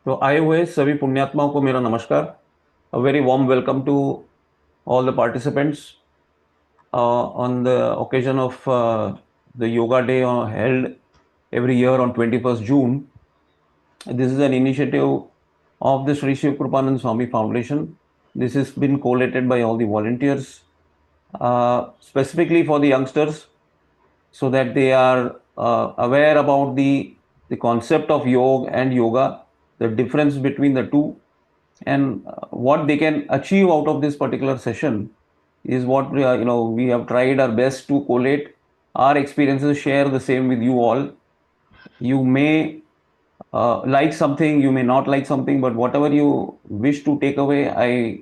तो आए हुए सभी पुण्यात्माओं को मेरा नमस्कार. A very warm welcome to all the participants on the occasion of the Yoga Day held every year on 21st June. This is an initiative of the Sri Shiv Krupanand Swami Foundation. This has been collated by all the volunteers, specifically for the youngsters, so that they are aware about the concept of yoga and yoga, the difference between the two, and what they can achieve out of this particular session is what we have tried our best to collate our experiences, share the same with you all. You may like something, you may not like something, but whatever you wish to take away, I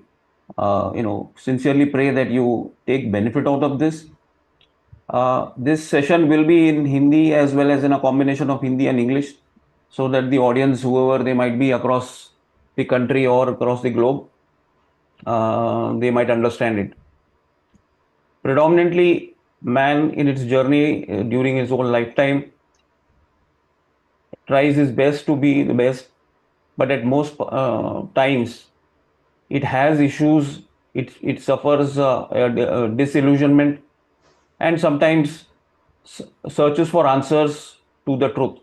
sincerely pray that you take benefit out of this. This session will be in Hindi as well as in a combination of Hindi and English, so that the audience, whoever they might be across the country or across the globe, they might understand it. Predominantly, man in its journey during his whole lifetime tries his best to be the best, but at most times it has issues, it suffers disillusionment, and sometimes searches for answers to the truth.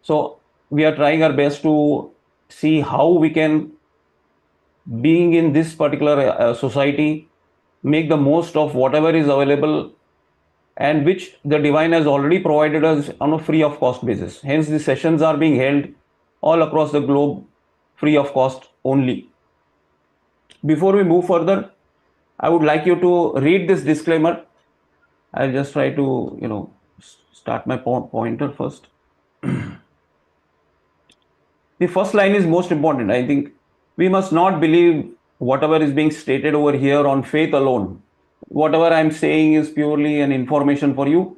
So we are trying our best to see how we can, being in this particular society, make the most of whatever is available and which the divine has already provided us on a free of cost basis. Hence the sessions are being held all across the globe free of cost only. Before we move further, I would like you to read this disclaimer. I'll just try to start my pointer first. The first line is most important. I think we must not believe whatever is being stated over here on faith alone. Whatever I'm saying is purely an information for you.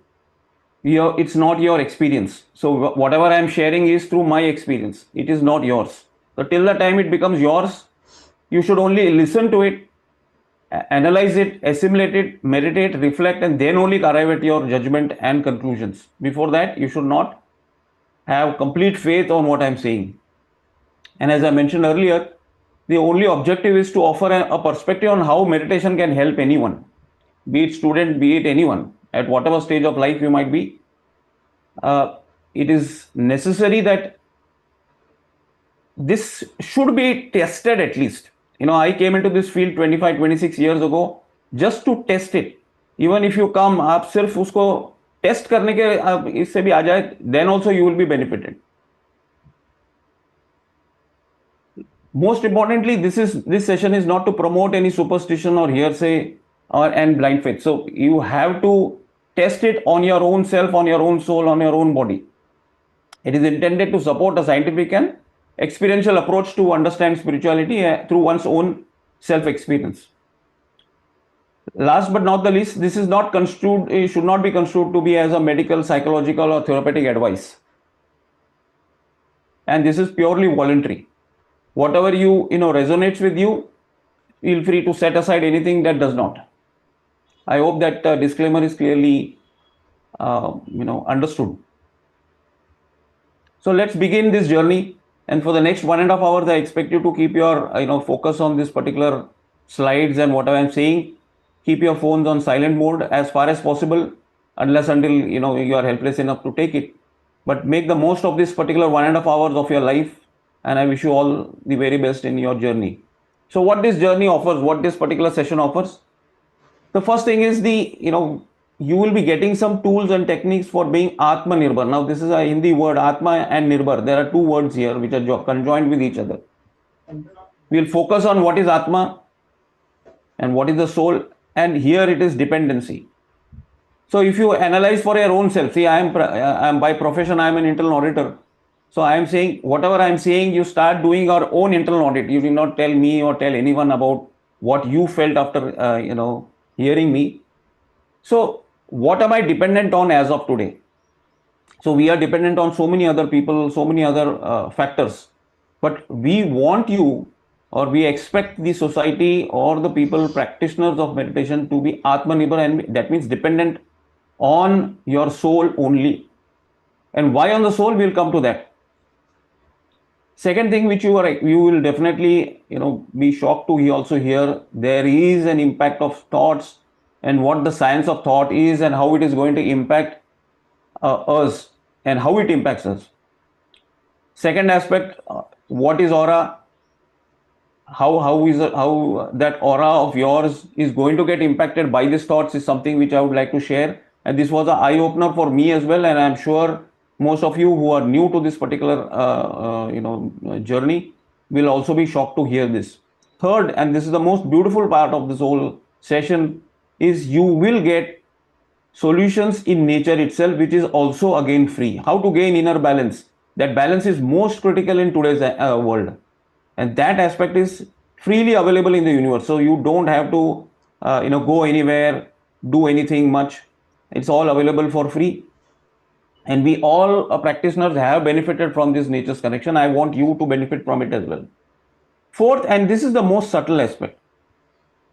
It's not your experience. So whatever I'm sharing is through my experience. It is not yours. So till the time it becomes yours, you should only listen to it, analyze it, assimilate it, meditate, reflect, and then only arrive at your judgment and conclusions. Before that, you should not have complete faith on what I'm saying. And as I mentioned earlier, the only objective is to offer a perspective on how meditation can help anyone, be it student, be it anyone, at whatever stage of life you might be. It is necessary that this should be tested at least. I came into this field 25, 26 years ago just to test it. Even if you come, आप सिर्फ उसको test करने के इससे भी आ जाए, then also you will be benefited. Most importantly, this session is not to promote any superstition or hearsay and blind faith. So you have to test it on your own self, on your own soul, on your own body. It is intended to support a scientific and experiential approach to understand spirituality through one's own self-experience. Last but not the least, this is not construed, it should not be construed to be as a medical, psychological, or therapeutic advice. And this is purely voluntary. Whatever resonates with you, feel free to set aside anything that does not. I hope that disclaimer is clearly understood. So let's begin this journey. And for the next 1.5 hours, I expect you to keep your focus on this particular slides and whatever I'm saying. Keep your phones on silent mode as far as possible, unless until you are helpless enough to take it. But make the most of this particular 1.5 hours of your life, and I wish you all the very best in your journey. So what this journey offers, what this particular session offers, the first thing is you will be getting some tools and techniques for being Aatma-Nirbhar. Now this is a Hindi word, Atma and Nirbhar. There are two words here which are conjoined with each other. We'll focus on what is Atma and what is the soul, and here it is dependency. So if you analyze for your own self, see, I am by profession, I am an internal auditor. So I am saying, whatever I am saying, you start doing your own internal audit. You do not tell me or tell anyone about what you felt after, hearing me. So what am I dependent on as of today? So we are dependent on so many other people, so many other factors. But we want you, or we expect the society or the people, practitioners of meditation, to be Aatma-Nirbhar, and that means dependent on your soul only. And why on the soul? We'll come to that. Second thing which you will definitely be shocked to also hear, there is an impact of thoughts and what the science of thought is and how it is going to impact us and how it impacts us. Second aspect, what is aura? How that aura of yours is going to get impacted by these thoughts is something which I would like to share. And this was an eye opener for me as well. And I'm sure most of you who are new to this particular journey will also be shocked to hear this. Third, and this is the most beautiful part of this whole session, is you will get solutions in nature itself, which is also again free. How to gain inner balance? That balance is most critical in today's world, and that aspect is freely available in the universe. So you don't have to, go anywhere, do anything much. It's all available for free, and we all practitioners have benefited from this nature's connection. I want you to benefit from it as well. Fourth, and this is the most subtle aspect,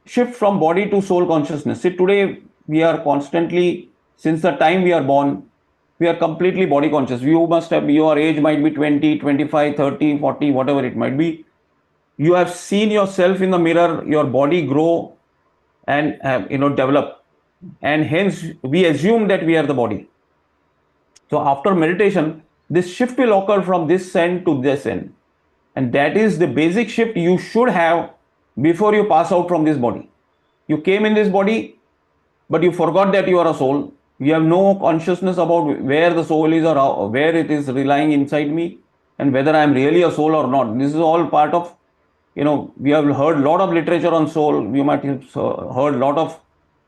shift from body to soul consciousness. See, today we are constantly, since the time we are born, we are completely body conscious. You must have, your age might be 20, 25, 30, 40, whatever it might be. You have seen yourself in the mirror, your body grow and develop, and hence we assume that we are the body. So after meditation, this shift will occur from this end to this end, and that is the basic shift you should have before you pass out from this body. You came in this body, but you forgot that you are a soul. You have no consciousness about where the soul is or where it is relying inside me, and whether I am really a soul or not. This is all part of, we have heard a lot of literature on soul. You might have heard a lot of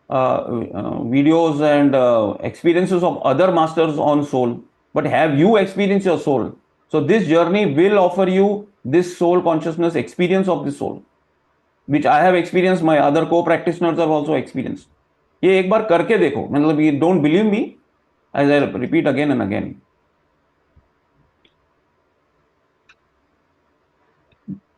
videos and experiences of other masters on soul. But have you experienced your soul? So this journey will offer you this soul consciousness experience of the soul, which I have experienced, my other co-practitioners have also experienced. ये एक बार करके देखो, मतलब you don't believe me, as I repeat again and again.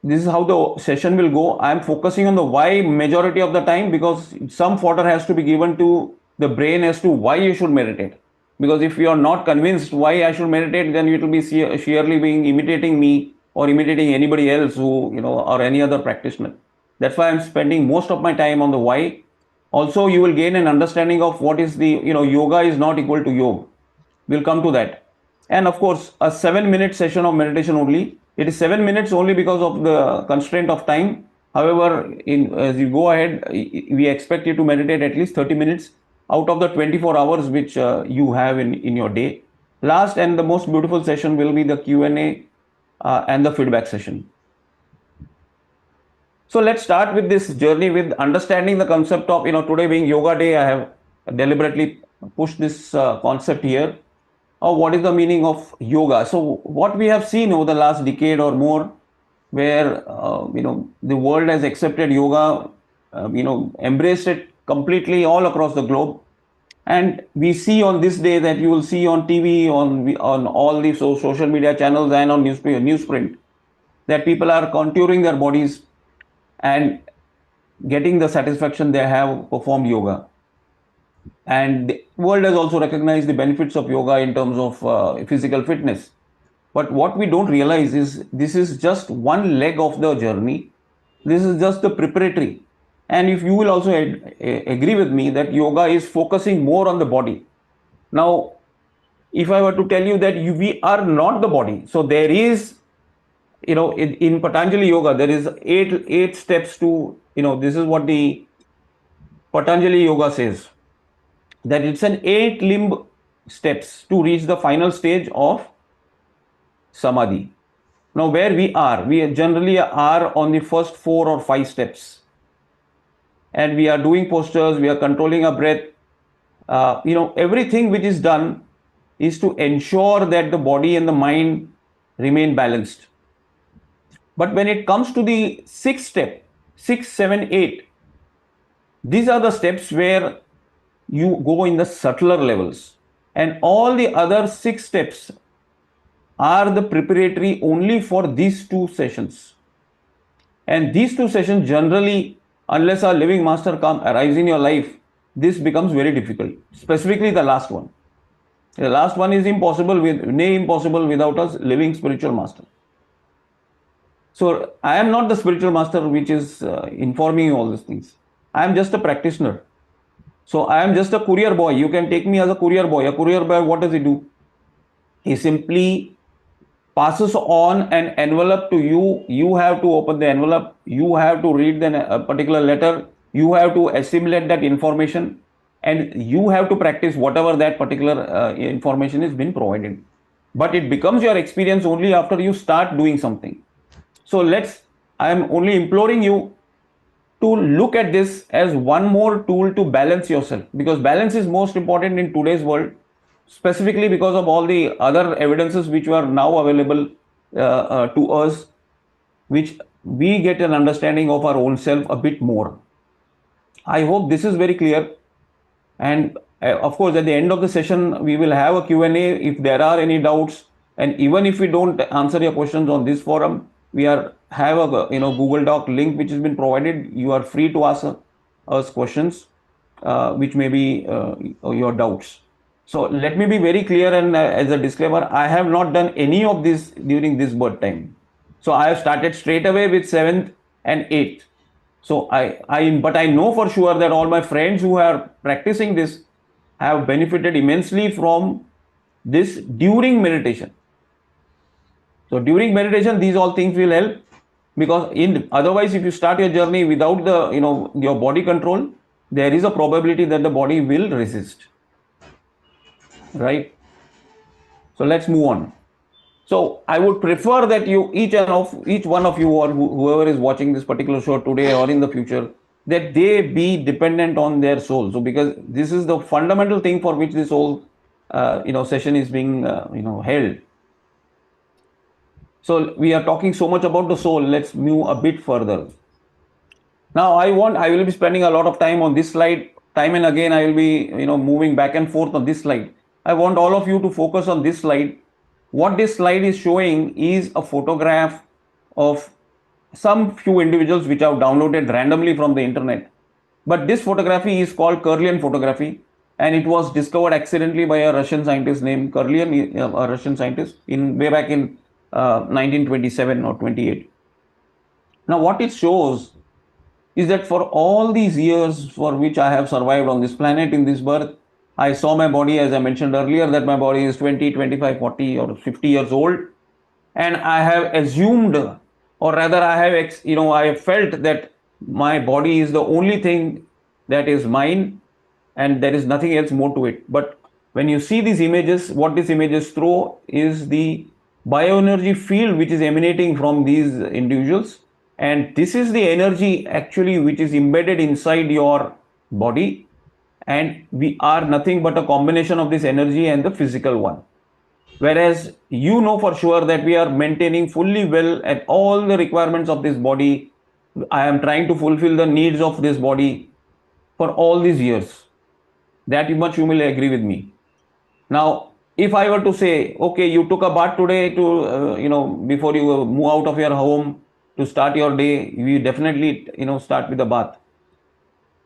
This is how the session will go. I am focusing on the why majority of the time, because some fodder has to be given to the brain as to why you should meditate. Because if you are not convinced why I should meditate, then it will be sheerly being imitating me or imitating anybody else who, or any other practitioner. That's why I'm spending most of my time on the why. Also, you will gain an understanding of what is the, yoga is not equal to yoga. We'll come to that. And of course, a 7-minute session of meditation only. It is 7 minutes only because of the constraint of time. However, as you go ahead, we expect you to meditate at least 30 minutes out of the 24 hours which you have in your day. Last and the most beautiful session will be the Q&A and the feedback session. So let's start with this journey with understanding the concept of, today being yoga day, I have deliberately pushed this concept here. What is the meaning of yoga? So what we have seen over the last decade or more, where the world has accepted yoga, embraced it completely all across the globe, and we see on this day that you will see on TV, on all the social media channels and on newsprint, that people are contouring their bodies and getting the satisfaction they have performed yoga. And the world has also recognized the benefits of yoga in terms of physical fitness. But what we don't realize is this is just one leg of the journey. This is just the preparatory. And if you will also agree with me that yoga is focusing more on the body. Now, if I were to tell you that we are not the body, so there is, in Patanjali Yoga, there is eight steps to, this is what the Patanjali Yoga says, that it's an 8-limb steps to reach the final stage of Samadhi. Now, where we generally are on the first 4 or 5 steps. And we are doing postures, we are controlling our breath. Everything which is done is to ensure that the body and the mind remain balanced. But when it comes to the 6th step, 6, 7, 8, these are the steps where you go in the subtler levels. And all the other 6 steps are the preparatory only for these 2 sessions. And these 2 sessions generally, unless a living master arrives in your life, this becomes very difficult, specifically the last one. The last one is impossible without a living spiritual master. So I am not the spiritual master which is informing you all these things. I am just a practitioner. So I am just a courier boy. You can take me as a courier boy. A courier boy, what does he do? He simply passes on an envelope to you. You have to open the envelope. You have to read a particular letter. You have to assimilate that information, and you have to practice whatever that particular information is been provided. But it becomes your experience only after you start doing something. So I am only imploring you to look at this as one more tool to balance yourself, because balance is most important in today's world, specifically because of all the other evidences which are now available to us, which we get an understanding of our own self a bit more. I hope this is very clear. And of course, at the end of the session, we will have a Q&A if there are any doubts. And even if we don't answer your questions on this forum, we have a Google Doc link which has been provided. You are free to ask us questions, which may be your doubts. So let me be very clear, and as a disclaimer, I have not done any of this during this birth time. So I have started straight away with 7th and 8th. So but I know for sure that all my friends who are practicing this have benefited immensely from this during meditation. So during meditation, these all things will help, because otherwise, if you start your journey without your body control, there is a probability that the body will resist. Right? So let's move on. So I would prefer that each one of you, or whoever is watching this particular show today or in the future, that they be dependent on their soul. So because this is the fundamental thing for which this whole session is being held. So we are talking so much about the soul. Let's move a bit further. Now I will be spending a lot of time on this slide. Time and again I will be moving back and forth on this slide. I want all of you to focus on this slide. What this slide is showing is a photograph of some few individuals which I've downloaded randomly from the internet. But this photography is called Kirlian photography, and it was discovered accidentally by a Russian scientist named Kirlian, a Russian scientist, way back in 1927 or 28. Now what it shows is that for all these years for which I have survived on this planet in this birth, I saw my body, as I mentioned earlier, that my body is 20, 25, 40 or 50 years old. And I have assumed, or rather I have felt that my body is the only thing that is mine and there is nothing else more to it. But when you see these images, what these images throw is the bioenergy field which is emanating from these individuals. And this is the energy actually which is embedded inside your body. And we are nothing but a combination of this energy and the physical one. Whereas you know for sure that we are maintaining fully well at all the requirements of this body. I am trying to fulfill the needs of this body for all these years. That much you will agree with me. Now, if I were to say, okay, you took a bath today before you move out of your home to start your day, we definitely, start with a bath.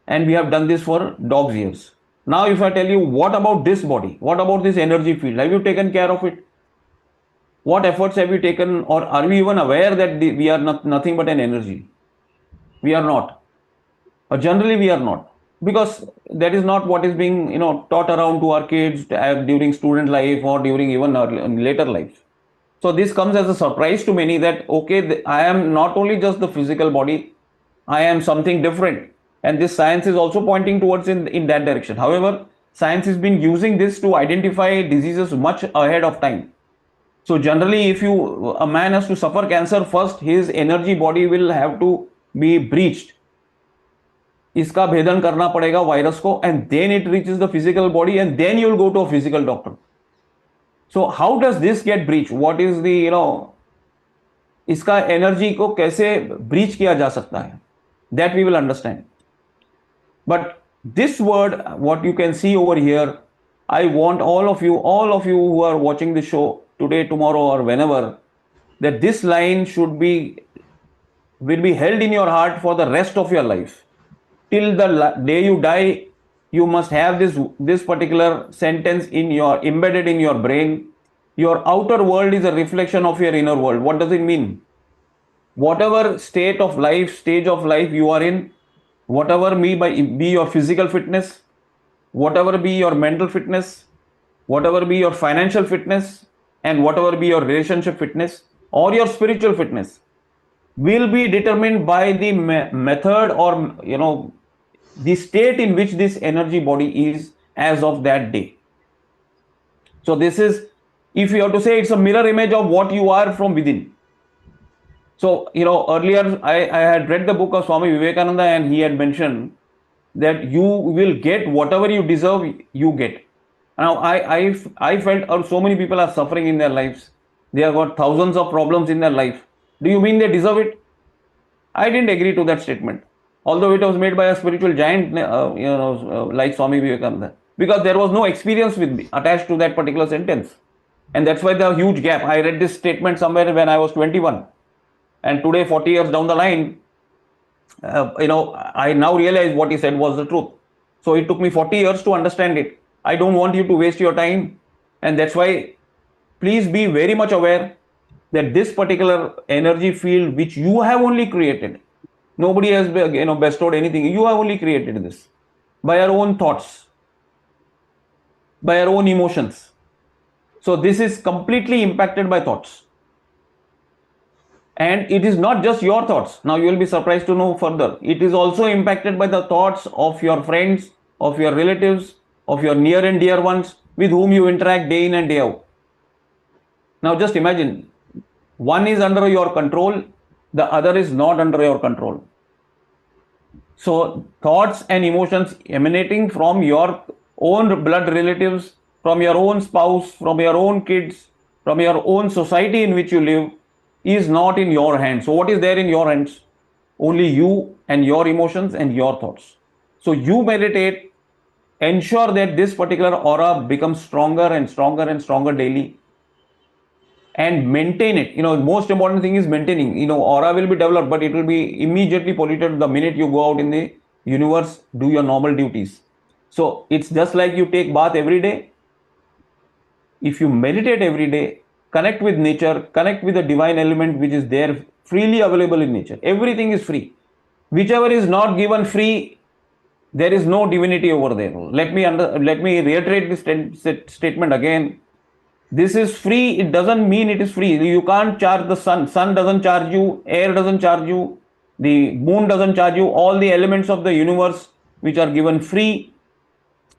And we have done this for dogs' years. Now, if I tell you, what about this body? What about this energy field? Have you taken care of it? What efforts have you taken, or are we even aware that we are nothing but an energy? We are not. Or generally, we are not. Because that is not what is being taught around to our kids during student life or during even later life. So this comes as a surprise to many that, okay, I am not only just the physical body, I am something different. And this science is also pointing towards in that direction. However, science has been using this to identify diseases much ahead of time. So generally, if a man has to suffer cancer, first his energy body will have to be breached. इसका भेदन करना पड़ेगा virus को, and then it reaches the physical body, and then you'll go to a physical doctor. So how does this get breached? What is the इसका energy को कैसे breach किया जा सकता है? That we will understand. But this word, what you can see over here, I want all of you who are watching the show today, tomorrow, or whenever, that this line will be held in your heart for the rest of your life. Till the day you die, you must have this particular sentence embedded in your brain. Your outer world is a reflection of your inner world. What does it mean? whatever state of life, stage of life you are in, whatever be your physical fitness, whatever be your mental fitness, whatever be your financial fitness, and whatever be your relationship fitness or your spiritual fitness, will be determined by the method, or the state in which this energy body is as of that day. So this is, if you have to say, it's a mirror image of what you are from within. So earlier I had read the book of Swami Vivekananda, and he had mentioned that you will get whatever you deserve, you get. Now I felt so many people are suffering in their lives. They have got thousands of problems in their life. Do you mean they deserve it? I didn't agree to that statement, although it was made by a spiritual giant, like Swami Vivekananda, because there was no experience with me attached to that particular sentence, and that's why the huge gap. I read this statement somewhere when I was 21, and today, 40 years down the line, I now realize what he said was the truth. So it took me 40 years to understand it. I don't want you to waste your time, and that's why please be very much aware that this particular energy field which you have only created, nobody has bestowed anything. You have only created this by your own thoughts, by your own emotions. So this is completely impacted by thoughts. And it is not just your thoughts. Now you will be surprised to know further. It is also impacted by the thoughts of your friends, of your relatives, of your near and dear ones with whom you interact day in and day out. Now just imagine, one is under your control, the other is not under your control. So thoughts and emotions emanating from your own blood relatives, from your own spouse, from your own kids, from your own society in which you live, is not in your hands. So what is there in your hands? Only you and your emotions and your thoughts. So you meditate, ensure that this particular aura becomes stronger and stronger and stronger daily, and maintain it. Most important thing is maintaining. Aura will be developed, but it will be immediately polluted the minute you go out in the universe, do your normal duties. So it's just like you take bath every day. If you meditate every day, connect with nature, connect with the divine element which is there, freely available in nature. Everything is free. Whichever is not given free, there is no divinity over there. Let me reiterate this statement again. This is free. It doesn't mean it is free. You can't charge the sun. Sun doesn't charge you. Air doesn't charge you. The moon doesn't charge you. All the elements of the universe which are given free.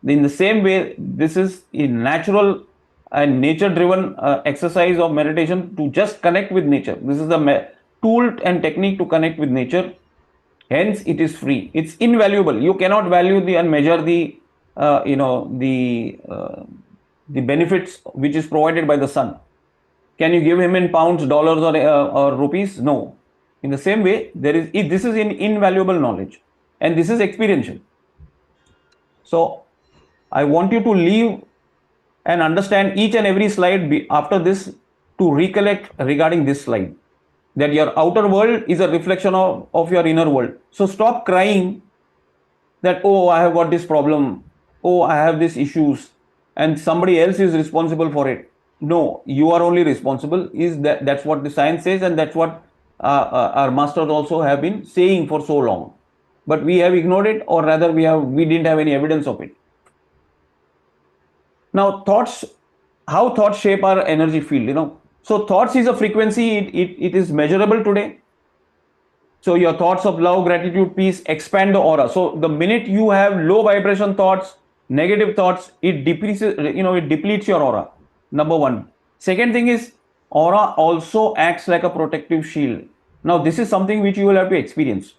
In the same way, this is a natural and nature-driven exercise of meditation to just connect with nature. This is the tool and technique to connect with nature. Hence, it is free. It's invaluable. You cannot value and measure the benefits which is provided by the sun. Can you give him in pounds, dollars, or rupees? No. In the same way, this is invaluable knowledge, and this is experiential. So I want you to leave and understand each and every slide after this, to recollect regarding this slide, that your outer world is a reflection of your inner world. So stop crying that, oh, I have got this problem, oh, I have these issues, and somebody else is responsible for it. No, you are only responsible. That's what the science says, and that's what our masters also have been saying for so long. But we have ignored it, or rather we didn't have any evidence of it. Now, how thoughts shape our energy field. So thoughts is a frequency. It is measurable today. So your thoughts of love, gratitude, peace expand the aura. So the minute you have low vibration thoughts, negative thoughts, it depletes your aura. Number one. Second thing is, aura also acts like a protective shield. Now this is something which you will have to experience.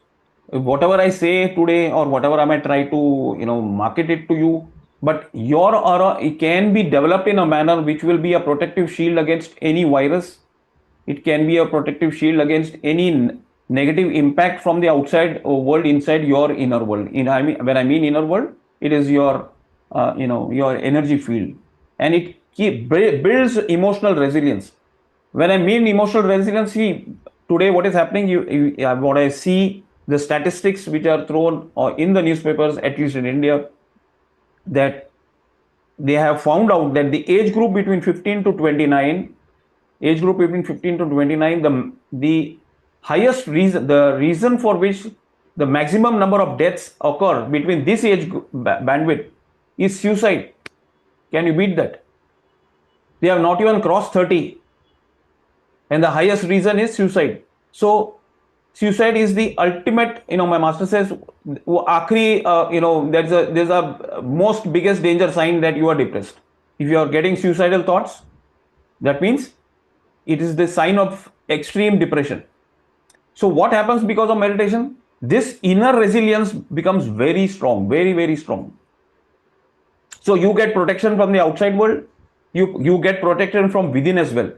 Whatever I say today, or whatever I might try to market it to you, but your aura, it can be developed in a manner which will be a protective shield against any virus. It can be a protective shield against any negative impact from the outside world inside your inner world. When I mean inner world, it is your your energy field, and it builds emotional resilience. When I mean emotional resilience, see, today what is happening, what I see, the statistics which are thrown in the newspapers, at least in India, that they have found out that the age group between 15 to 29, the highest reason, the reason for which the maximum number of deaths occur between this age bandwidth is suicide. Can you beat that? They have not even crossed 30, and the highest reason is suicide. So suicide is the ultimate, my master says, आखिरी, there's a most biggest danger sign that you are depressed. If you are getting suicidal thoughts, that means it is the sign of extreme depression. So what happens because of meditation? This inner resilience becomes very strong, very, very strong. So you get protection from the outside world, you get protection from within as well.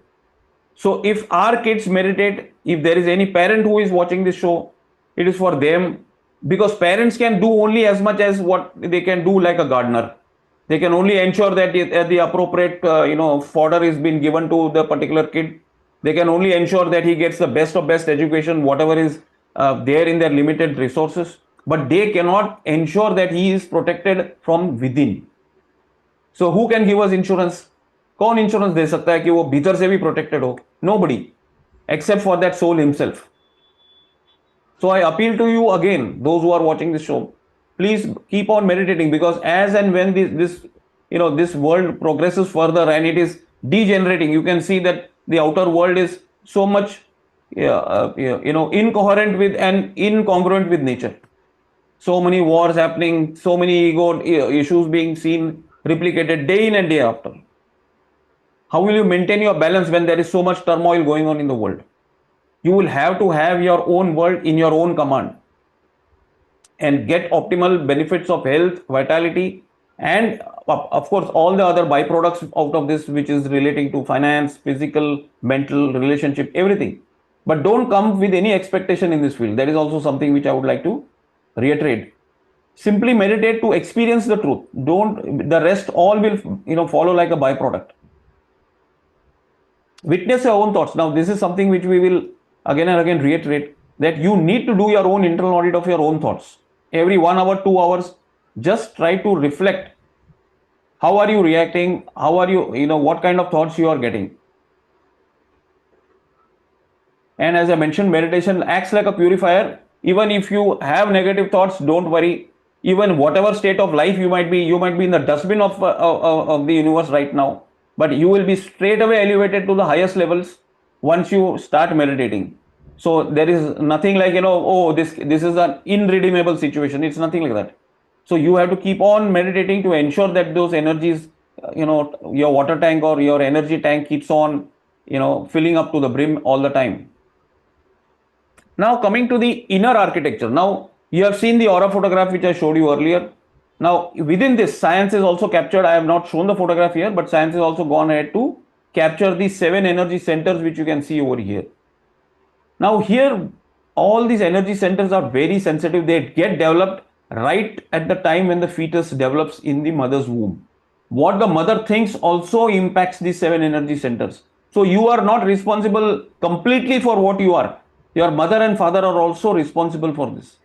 So if our kids meditate, if there is any parent who is watching this show, it is for them, because parents can do only as much as what they can do, like a gardener. They can only ensure that the appropriate fodder is being given to the particular kid. They can only ensure that he gets the best of best education, whatever is there in their limited resources. But they cannot ensure that he is protected from within. So who can give us insurance? कौन insurance दे सकता है कि वो भीतर से भी protected हो? Nobody, except for that soul himself. So I appeal to you again, those who are watching this show, please keep on meditating, because as and when this world progresses further and it is degenerating, you can see that the outer world is so much incoherent with and incongruent with nature. So many wars happening, so many ego issues being seen, replicated day in and day after. How will you maintain your balance when there is so much turmoil going on in the world? You will have to have your own world in your own command and get optimal benefits of health, vitality, and of course all the other byproducts out of this, which is relating to finance, physical, mental, relationship, everything. But don't come with any expectation in this field. That is also something which I would like to reiterate. Simply meditate to experience the truth. The rest all will follow like a byproduct. Witness your own thoughts. Now this is something which we will again and again reiterate, that you need to do your own internal audit of your own thoughts. Every 1 hour, 2 hours, just try to reflect. How are you reacting? How are you, what kind of thoughts you are getting? And as I mentioned, meditation acts like a purifier. Even if you have negative thoughts, don't worry. Even whatever state of life you might be in the dustbin of the universe right now, but you will be straight away elevated to the highest levels once you start meditating. So there is nothing like, this is an irredeemable situation. It's nothing like that. So you have to keep on meditating to ensure that those energies, your water tank or your energy tank keeps on, filling up to the brim all the time. Now coming to the inner architecture. Now you have seen the aura photograph which I showed you earlier. Now within this, science is also captured. I have not shown the photograph here, but science has also gone ahead to capture the 7 energy centers which you can see over here. Now here, all these energy centers are very sensitive. They get developed right at the time when the fetus develops in the mother's womb. What the mother thinks also impacts these 7 energy centers. So you are not responsible completely for what you are. Your mother and father are also responsible for this.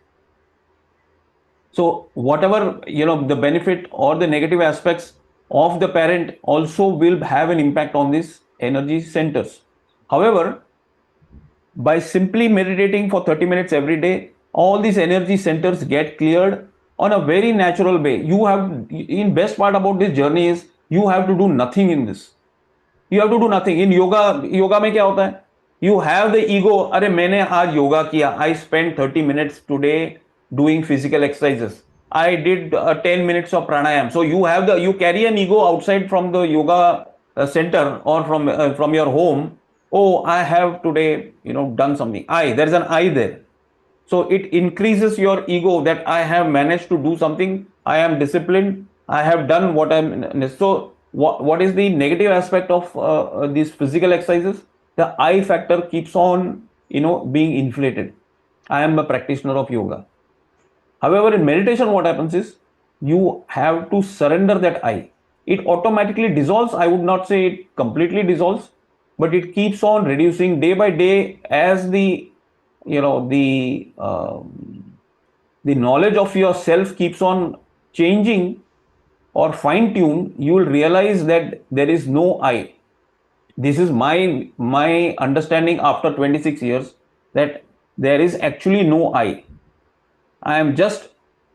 So whatever, the benefit or the negative aspects of the parent also will have an impact on these energy centers. However, by simply meditating for 30 minutes every day, all these energy centers get cleared on a very natural way. In best part about this journey is you have to do nothing in this. You have to do nothing. In yoga में क्या होता है? You have the ego. अरे मैंने आज योगा किया. I spent 30 minutes today doing physical exercises. I did 10 minutes of pranayam. So you carry an ego outside from the yoga center or from your home. Oh, I have today, done something. There's an I there. So it increases your ego that I have managed to do something. I am disciplined. I have done what I'm. So what is the negative aspect of these physical exercises? The I factor keeps on, being inflated. I am a practitioner of yoga. However, in meditation, what happens is you have to surrender that I. It automatically dissolves. I would not say it completely dissolves, but it keeps on reducing day by day as the knowledge of yourself keeps on changing or fine-tuned. You will realize that there is no I. This is my understanding after 26 years, that There is actually no I. I am just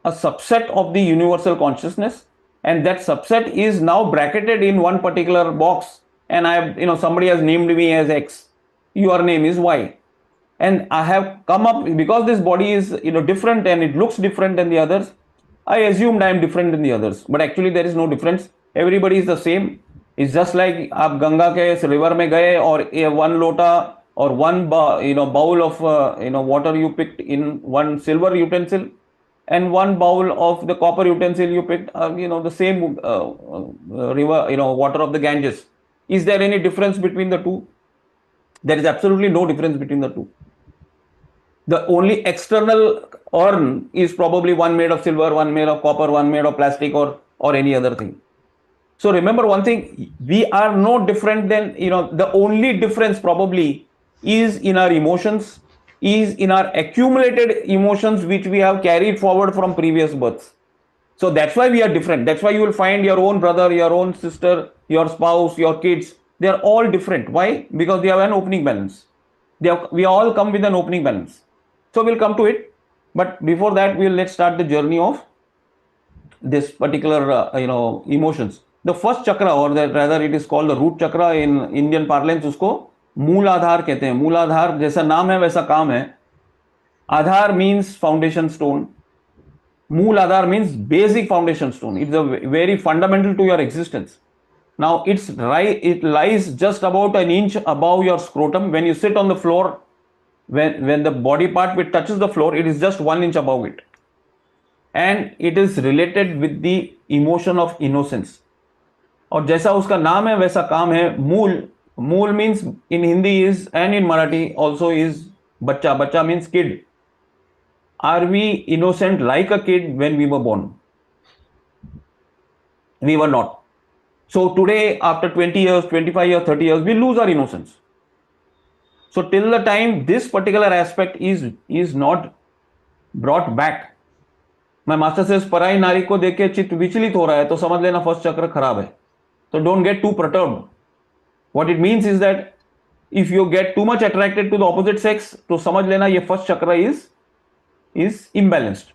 a subset of the universal consciousness, and that subset is now bracketed in one particular box. And I have, somebody has named me as X. Your name is Y. And I have come up, because this body is, different and it looks different than the others. I assumed I am different than the others, but actually there is no difference. Everybody is the same. It's just like आप गंगा के river में गए और one lota or one bowl of water you picked in one silver utensil, and one bowl of the copper utensil you picked, the same river, water of the Ganges. Is there any difference between the two? There is absolutely no difference between the two. The only external urn is probably one made of silver, one made of copper, one made of plastic, or any other thing. So remember one thing, we are no different than, the only difference probably is in our emotions, is in our accumulated emotions which we have carried forward from previous births. So that's why we are different. That's why you will find your own brother, your own sister, your spouse, your kids, they are all different. Why? Because they have an opening balance. We all come with an opening balance. So we'll come to it. But before that, let's start the journey of this particular, emotions. The first chakra, or rather it is called the root chakra in Indian parlance, उसको मूलाधार कहते हैं. मूलाधार जैसा नाम है वैसा काम है. Adhar means foundation stone. Mooladhar means basic foundation stone. It's a very fundamental to your existence. Now it lies just about an inch above your scrotum. When you sit on the floor, when the body part which touches the floor, it is just 1 inch above it. And it is related with the emotion of innocence. और जैसा उसका नाम है वैसा काम है. मूल means in Hindi is, and in Marathi also is बच्चा. बच्चा means kid. Are we innocent like a kid when we were born? We were not. So today, after 20 years, 25 years, 30 years, we lose our innocence. So till the time this particular aspect is not brought back, my master says, पराई नारी को देख के चित्त विचलित हो रहा है तो समझ लेना फर्स्ट चक्र खराब है. So don't get too perturbed. What it means is that if you get too much attracted to the opposite sex, तो समझ लेना ये फर्स्ट चक्र is imbalanced.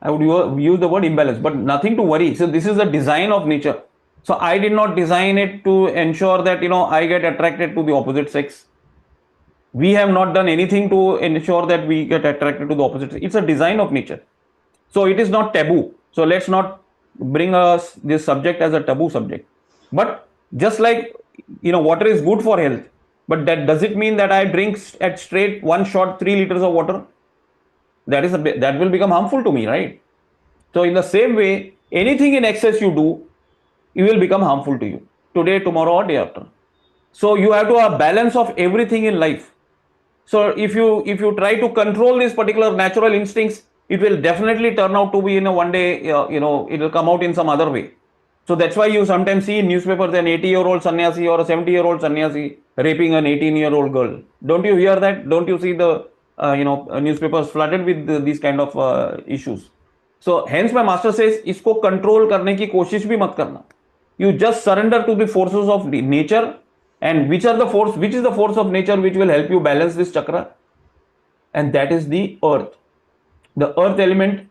I would use the word imbalanced, but nothing to worry. So this is the design of nature. So I did not design it to ensure that I get attracted to the opposite sex. We have not done anything to ensure that we get attracted to the opposite sex. It's a design of nature. So it is not taboo. So let's not bring this subject as a taboo subject. But just like water is good for health, but does it mean that I drink at straight one shot 3 liters of water? That will become harmful to me, right? So in the same way, anything in excess you do, it will become harmful to you today, tomorrow, or day after. So you have to have a balance of everything in life. So if you try to control these particular natural instincts, it will definitely turn out to be one day, it will come out in some other way. So that's why you sometimes see in newspapers an 80-year-old sannyasi or a 70-year-old sannyasi raping an 18-year-old girl. Don't you hear that? Don't you see the newspapers flooded with these kind of issues? So hence my master says, इसको control करने की कोशिश भी मत करना. You just surrender to the forces of nature. And which is the force of nature which will help you balance this chakra? And that is the earth. The earth element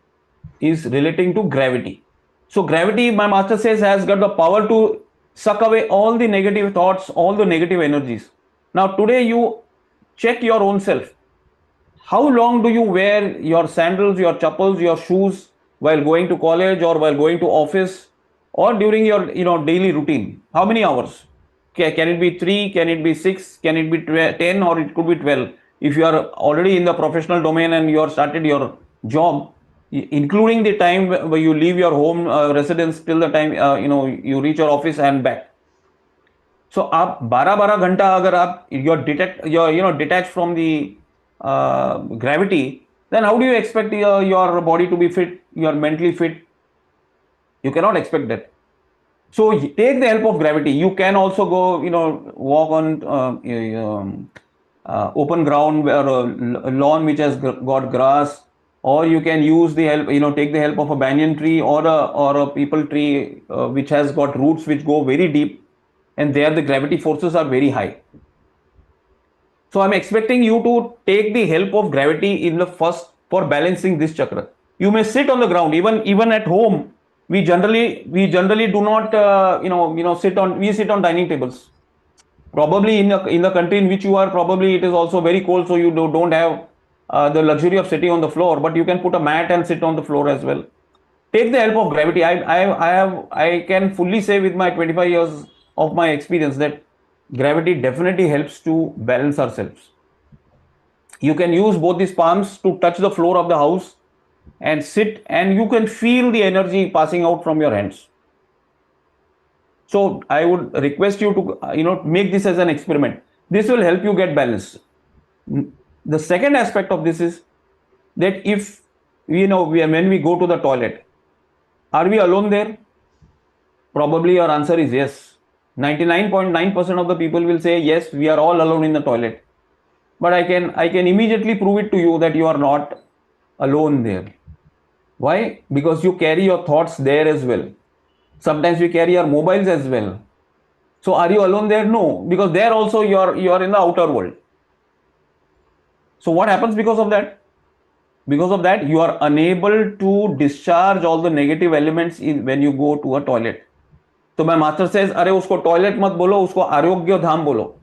is relating to gravity. So gravity, my master says, has got the power to suck away all the negative thoughts, all the negative energies. Now today you check your own self. How long do you wear your sandals, your chappals, your shoes while going to college or while going to office or during your daily routine? How many hours? Can it be 3? Can it be 6? Can it be 10? Or it could be 12? If you are already in the professional domain and you have started your job, including the time where you leave your home residence till the time you reach your office and back. So आप 12 घंटा अगर आप you're detached from the gravity, then how do you expect your body to be fit, you are mentally fit? You cannot expect that. So take the help of gravity. You can also go, walk on open ground or a lawn which has got grass, or you can use the help, take the help of a banyan tree or a peepal tree which has got roots which go very deep, and there the gravity forces are very high. So I'm expecting you to take the help of gravity in the first for balancing this chakra. You may sit on the ground, even at home. We generally do not sit on dining tables. Probably in the country in which you are, probably it is also very cold, so you don't have the luxury of sitting on the floor. But you can put a mat and sit on the floor as well. Take the help of gravity. I can fully say with my 25 years of my experience that gravity definitely helps to balance ourselves. You can use both these palms to touch the floor of the house and sit, and you can feel the energy passing out from your hands. So I would request you to make this as an experiment. This will help you get balance. The second aspect of this is that if when we go to the toilet, are we alone there? Probably your answer is yes. 99.9% of the people will say yes, we are all alone in the toilet. But I can immediately prove it to you that you are not alone there. Why? Because you carry your thoughts there as well. Sometimes we carry our mobiles as well. So are you alone there? No, because there also you're in the outer world. So what happens because of that? Because of that, you are unable to discharge all the negative elements when you go to a toilet. So my master says, अरे उसको toilet मत बोलो, उसको आरोग्य धाम बोलो.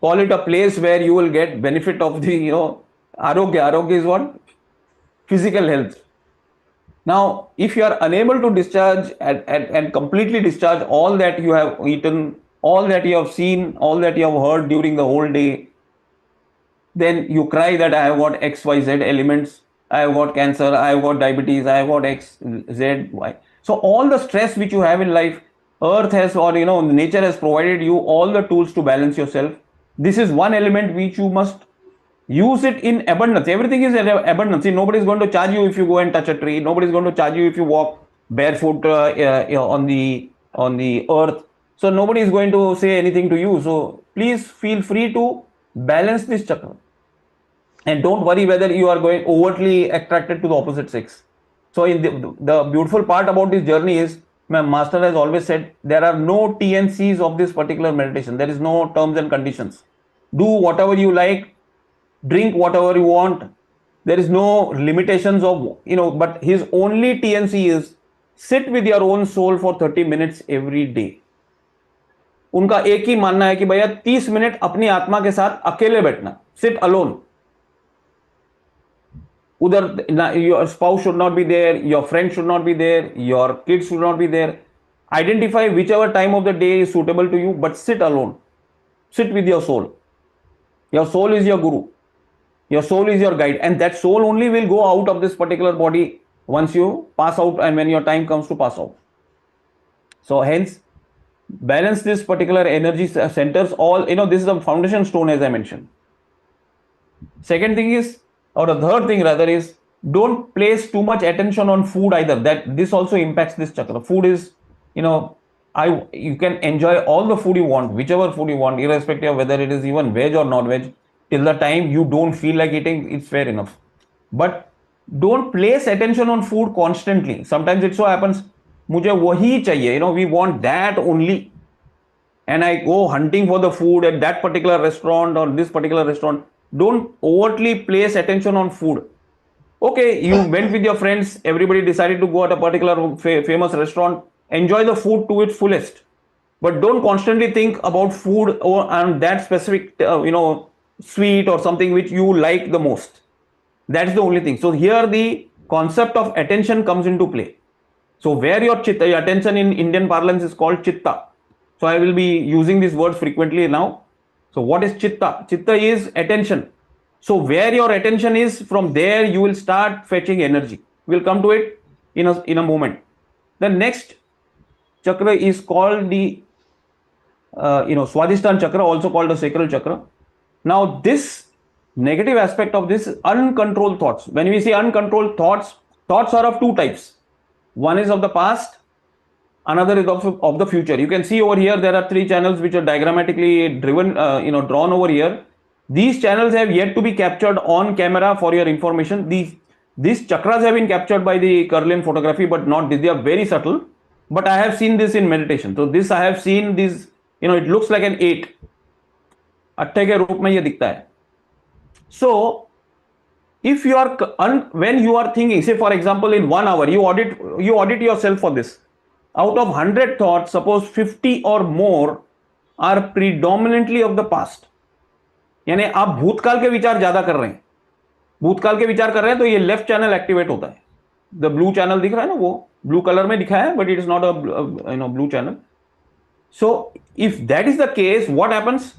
Call it a place where you will get benefit of the arogya. Arogya is what? Physical health. Now, if you are unable to discharge and completely discharge all that you have eaten, all that you have seen, all that you have heard during the whole day, then you cry that I have got XYZ elements, I have got cancer, I have got diabetes, I have got X, Z, Y. So all the stress which you have in life, earth has, or nature has provided you all the tools to balance yourself. This is one element which you must use it in abundance. Everything is in abundance. See, nobody is going to charge you if you go and touch a tree. Nobody is going to charge you if you walk barefoot on the earth. So nobody is going to say anything to you. So please feel free to balance this chakra, and don't worry whether you are going overtly attracted to the opposite sex. So in the beautiful part about this journey is, my master has always said, there are no TNCs of this particular meditation. There is no terms and conditions. Do whatever you like, drink whatever you want. There is no limitations of, but his only TNC is sit with your own soul for 30 minutes every day. उनका एक ही मानना है कि भैया 30 minute अपनी आत्मा के साथ अकेले बैठना, sit alone. Udhar, your spouse should not be there, your friend should not be there, your kids should not be there. Identify whichever time of the day is suitable to you, but sit alone. Sit with your soul. Your soul is your guru. Your soul is your guide, and that soul only will go out of this particular body once you pass out, and when your time comes to pass out. So hence, balance this particular energy centers. All, this is the foundation stone, as I mentioned. Second thing is, or the third thing rather, is don't place too much attention on food either. That this also impacts this chakra. Food is, you can enjoy all the food you want, whichever food you want, irrespective of whether it is even veg or non-veg. Till the time you don't feel like eating, it's fair enough. But don't place attention on food constantly. Sometimes it so happens, मुझे वही चाहिए, we want that only. And I go hunting for the food at that particular restaurant or this particular restaurant. Don't overtly place attention on food. Okay, you went with your friends, everybody decided to go at a particular famous restaurant, enjoy the food to its fullest. But don't constantly think about food and that specific, sweet or something which you like the most. That's the only thing. So here the concept of attention comes into play. So where your chitta, your attention in Indian parlance is called chitta. So I will be using these words frequently now. So what is chitta? Chitta is attention. So where your attention is, from there you will start fetching energy. We'll come to it in a moment. The next chakra is called the Swadhisthana chakra, also called the sacral chakra. Now this negative aspect of this is uncontrolled thoughts. When we say uncontrolled thoughts, thoughts are of two types. One is of the past, another is of the future. You can see over here there are three channels which are diagrammatically driven, drawn over here. These channels have yet to be captured on camera for your information. These chakras have been captured by the Kirlian photography, but not this. They are very subtle. But I have seen this in meditation. So this I have seen this, it looks like an 8. अट्ठे के रूप में ये दिखता है. So if you are when you are thinking, say for example in 1 hour you audit yourself for this. Out of 100 thoughts, suppose 50 or more are predominantly of the past. यानी आप भूतकाल के विचार ज्यादा कर रहे हैं, भूतकाल के विचार कर रहे हैं, तो ये लेफ्ट चैनल एक्टिवेट होता है. द ब्लू चैनल दिख रहा है ना, वो ब्लू कलर में दिखा है, but it is not a blue channel. So if that is the case, what happens,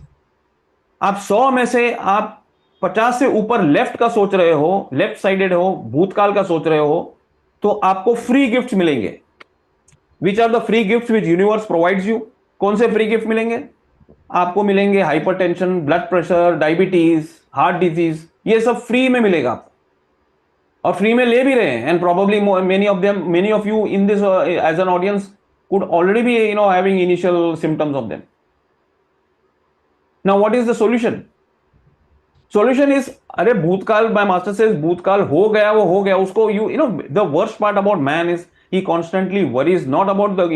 आप 100 में से आप 50 से ऊपर लेफ्ट का सोच रहे हो, लेफ्ट साइडेड हो, भूतकाल का सोच रहे हो, तो आपको फ्री गिफ्ट्स मिलेंगे. Which are the free gifts which universe provides you? कौन से फ्री गिफ्ट मिलेंगे? आपको मिलेंगे hypertension, blood pressure, diabetes, heart disease, ये सब फ्री में मिलेगा आपको, और फ्री में ले भी रहे हैं. And probably many of you in this age an audience could already be having initial symptoms of them. Now what is the solution? Solution is, अरे भूतकाल, my master says भूतकाल हो गया, वो हो गया, उसको the worst part about man is he constantly worries not about the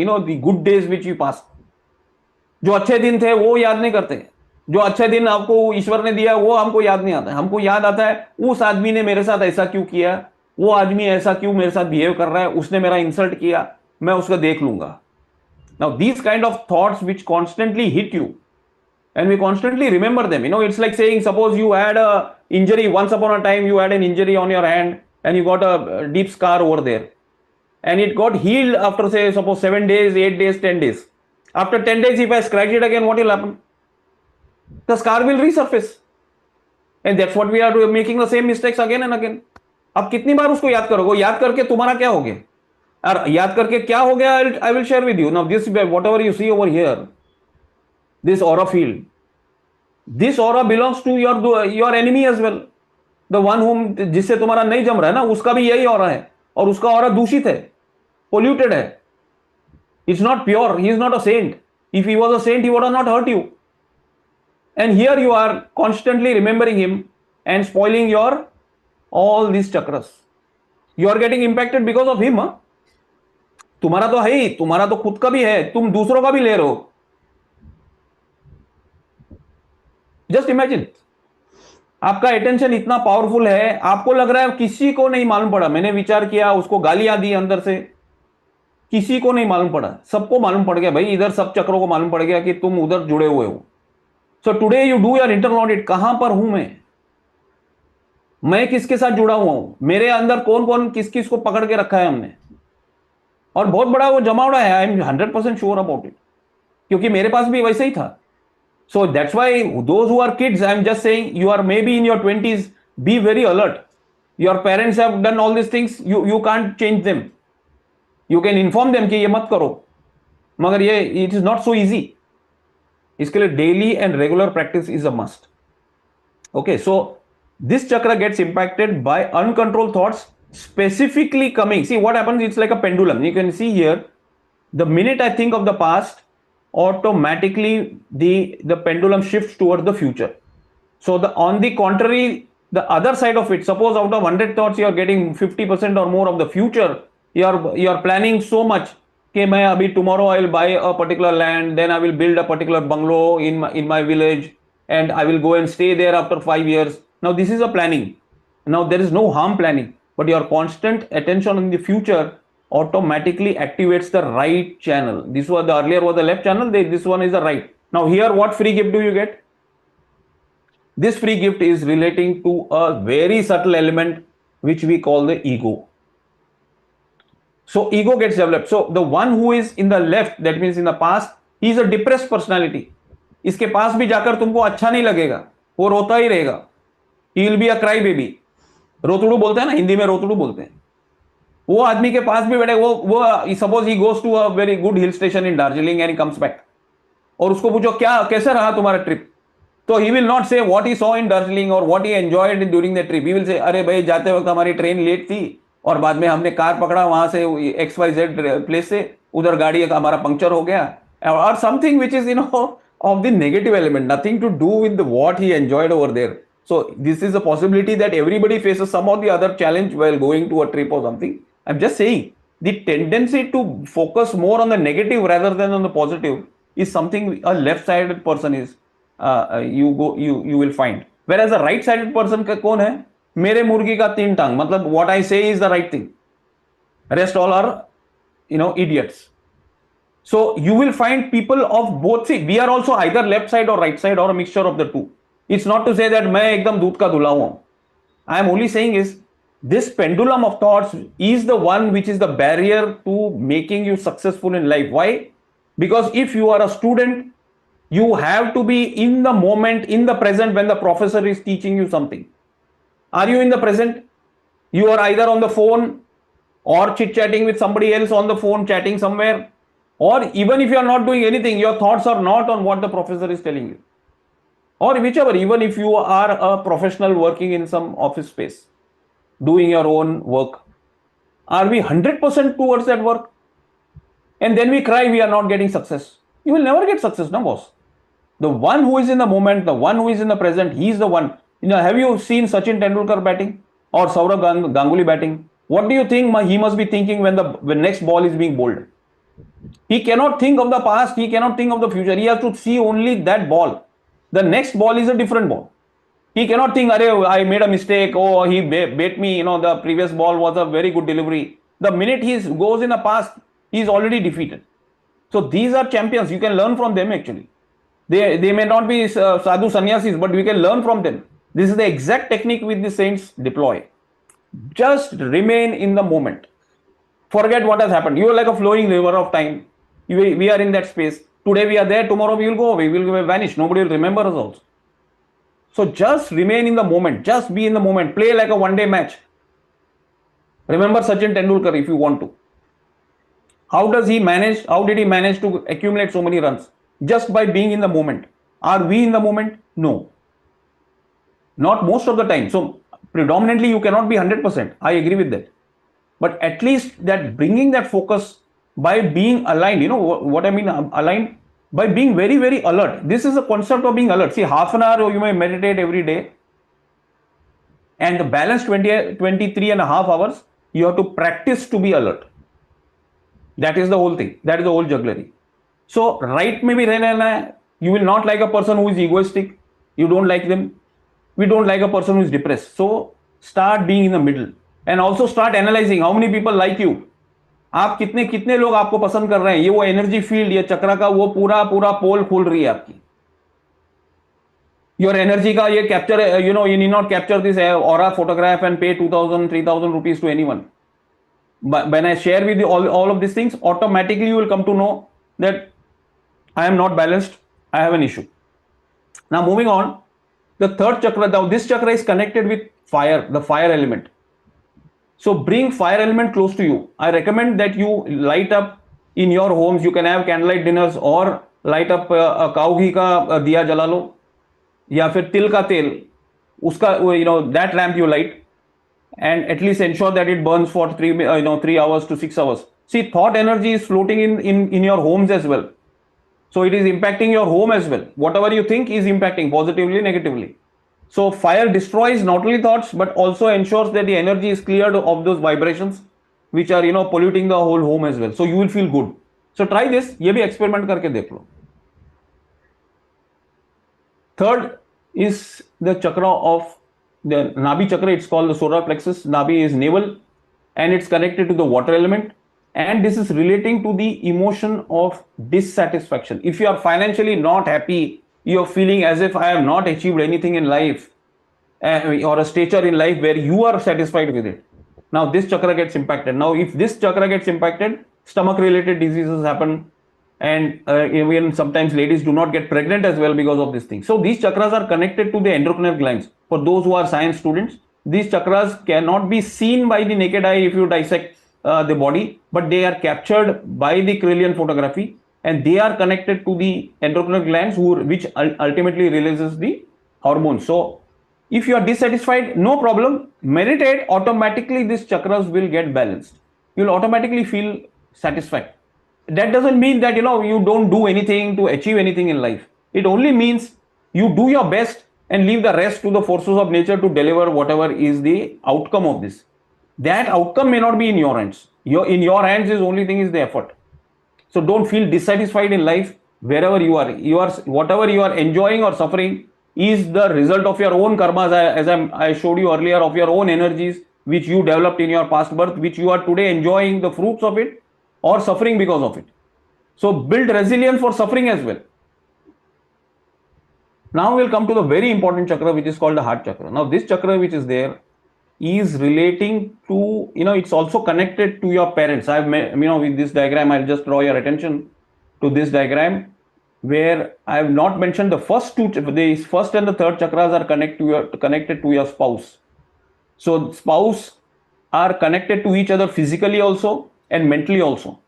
good days which you passed. जो अच्छे दिन थे वो याद नहीं करते, जो अच्छे दिन आपको ईश्वर ने दिया वो हमको याद नहीं आता है. हमको याद आता है उस आदमी ने मेरे साथ ऐसा क्यों किया, वो आदमी ऐसा क्यों मेरे साथ बिहेव कर रहा है, उसने मेरा इंसल्ट किया, मैं उसको देख लूंगा. Now these kind of thoughts which constantly hit you and we constantly remember them, it's like saying, suppose you had a injury, once upon a time you had an injury on your hand and you got a deep scar over there, and it got healed after, say, suppose 7 days, 8 days, 10 days. After 10 days, if I scratch it again, what will happen? The scar will resurface, and that's what we are making the same mistakes again and again. अब कितनी बार उसको याद करोगे? याद करके तुम्हारा क्या हो गया, और याद करके क्या हो गया, I will share with you. Now this, whatever you see over here, this aura field, this aura belongs to your enemy as well. The one whom, जिससे तुम्हारा नहीं जम रहा है ना, उसका भी यही aura है, और उसका aura दूषित है, polluted है. It's not pure. He is not a saint. If he was a saint, he would have not hurt you. And here you are constantly remembering him and spoiling your all these chakras. You are getting impacted because of him. तुम्हारा तो है ही, तुम्हारा तो खुद का भी है, तुम दूसरों का भी ले रहे हो. जस्ट इमेजिन, आपका अटेंशन इतना पावरफुल है, आपको लग रहा है किसी को नहीं मालूम पड़ा, मैंने विचार किया, उसको गालियां दी अंदर से, किसी को नहीं मालूम पड़ा, सबको मालूम पड़ गया भाई, इधर सब चक्रों को मालूम पड़ गया कि तुम उधर जुड़े हुए हो. So today you do your internal audit. कहां पर हूं मैं किसके साथ जुड़ा हुआ हूं, मेरे अंदर कौन कौन किस किस को पकड़ के रखा है हमने, और बहुत बड़ा वो जमावड़ा है. I am 100% sure about it, क्योंकि मेरे पास भी वैसे ही था. So that's why those who are kids, I am just saying, you are maybe in your 20s, be very alert. Your parents have done all this things, you can't change them. You can inform them कि ये मत करो, मगर ये it is not so easy. इसके लिए daily and regular practice is a must. Okay, so this chakra gets impacted by uncontrolled thoughts specifically coming. See what happens, it's like a pendulum. You can see here, the minute I think of the past, automatically the pendulum shifts towards the future. So on the contrary, the other side of it, suppose out of 100 thoughts you are getting 50% or more of the future, you are planning so much कि मैं अभी tomorrow I will buy a particular land, then I will build a particular bungalow in my village, and I will go and stay there after 5 years. Now this is a planning. Now there is no harm planning, but your constant attention in the future automatically activates the right channel. This was the earlier was the left channel, this one is the right. Now here what free gift do you get? This free gift is relating to a very subtle element which we call the ego. So ego gets developed. So the one who is in the left, that means in the past, he is a depressed personality. इसके पास भी जाकर तुमको अच्छा नहीं लगेगा, वो रोता ही रहेगा. He will be a cry baby. रोतड़ू बोलते हैं ना, हिंदी में रोतड़ू बोलते हैं. वो आदमी के पास भी बैठे, वो suppose he goes to a very good hill station in Darjeeling and he comes back, और उसको पूछो क्या कैसे रहा तुम्हारा ट्रिप, तो he will not say what he saw in Darjeeling और what he enjoyed during the trip. He will say अरे भाई जाते वक्त हमारी ट्रेन लेट थी और बाद में हमने कार पकड़ा वहां से XYZ प्लेस से, उधर गाड़ी हमारा पंक्चर हो गया, और something which is of the negative element, nothing to do with what he enjoyed over there. So this is a possibility that everybody faces some or the other challenge while going to a trip or something. I'm just saying the tendency to focus more on the negative rather than on the positive is something a left-sided person is you will find. Whereas the right sided person का कौन है? मेरे मुर्गी का 3 टांग, मतलब what I say is the right thing, rest all are idiots. So you will find people of both. See, we are also either left side or right side or a mixture of the two. It's not to say that मैं एकदम दूध का धुला हुआ हूं. I am only saying is this pendulum of thoughts is the one which is the barrier to making you successful in life. Why? Because if you are a student, you have to be in the moment, in the present when the professor is teaching you something. Are you in the present? You are either on the phone or chit-chatting with somebody else on the phone, chatting somewhere, or even if you are not doing anything, your thoughts are not on what the professor is telling you, or whichever. Even if you are a professional working in some office space, doing your own work, are we 100% towards that work? And then we cry we are not getting success. You will never get success, no boss. The one who is in the moment, the one who is in the present, he is the one. Have you seen Sachin Tendulkar batting or Saurav Ganguly batting? What do you think he must be thinking when the next ball is being bowled? He cannot think of the past, he cannot think of the future. He has to see only that ball. The next ball is a different ball. He cannot think, I made a mistake, oh, he bait me, the previous ball was a very good delivery. The minute he goes in the past, he is already defeated. So these are champions. You can learn from them actually. They may not be sadhu sannyasis, but we can learn from them. This is the exact technique which the saints deploy. Just remain in the moment. Forget what has happened. You are like a flowing river of time. We are in that space. Today we are there, tomorrow we will go away, we will vanish. Nobody will remember us also. So just remain in the moment. Just be in the moment. Play like a one-day match. Remember Sachin Tendulkar if you want to. How did he manage to accumulate so many runs? Just by being in the moment. Are we in the moment? No. Not most of the time. So predominantly you cannot be 100%. I agree with that. But at least that bringing that focus by being aligned, what I mean aligned? By being very, very alert. This is a concept of being alert. See, half an hour you may meditate every day, and the balance 23 and a half hours, you have to practice to be alert. That is the whole thing. That is the whole jugglery. So, right maybe you will not like a person who is egoistic. You don't like them. We don't like a person who is depressed. So, start being in the middle. And also start analyzing how many people like you. आप कितने लोग आपको पसंद कर रहे हैं. ये वो एनर्जी फील्ड, ये चक्र का वो पूरा पोल खुल रही है आपकी. Your energy का ये capture, you need not capture this aura photograph and pay 2,000, 3,000 rupees to anyone. But when I share with you all of these things, automatically you will come to know that I am not balanced. I have an issue. Now moving on, the third chakra. Now this chakra is connected with fire, the fire element. So bring fire element close to you. I recommend that you light up in your homes. You can have candlelight dinners or light up cow ghee ka diya jala lo, या फिर तिल का तेल, उसका that lamp you light, and at least ensure that it burns for 3 hours to 6 hours. See, thought energy is floating in your homes as well. So it is impacting your home as well. Whatever you think is impacting positively, negatively. So fire destroys not only thoughts, but also ensures that the energy is cleared of those vibrations which are polluting the whole home as well. So you will feel good. So try this. ये भी experiment करके देख लो. Third is the chakra of the Nabi chakra. It's called the solar plexus. Nabi is navel, and it's connected to the water element. And this is relating to the emotion of dissatisfaction. If you are financially not happy, you're feeling as if I have not achieved anything in life, or a stature in life where you are satisfied with it. Now this chakra gets impacted. Now if this chakra gets impacted, stomach related diseases happen, and even sometimes ladies do not get pregnant as well because of this thing. So these chakras are connected to the endocrine glands. For those who are science students, these chakras cannot be seen by the naked eye if you dissect the body, but they are captured by the cranial photography, and they are connected to the endocrine glands which ultimately releases the hormones. So if you are dissatisfied, no problem, meditate, automatically these chakras will get balanced. You will automatically feel satisfied. That doesn't mean that you don't do anything to achieve anything in life. It only means you do your best and leave the rest to the forces of nature to deliver whatever is the outcome of this. That outcome may not be in your hands. In your hands is only thing is the effort. So don't feel dissatisfied in life. wherever you are whatever you are enjoying or suffering is the result of your own karmas, I showed you earlier, of your own energies which you developed in your past birth, which you are today enjoying the fruits of it or suffering because of it. So build resilience for suffering as well. Now we'll come to the very important chakra, which is called the heart chakra. Now this chakra which is there is relating to, it's also connected to your parents. With this diagram, I'll just draw your attention to this diagram where I have not mentioned the first two. The first and the third chakras are connected to your spouse. So spouse are connected to each other physically also and mentally also.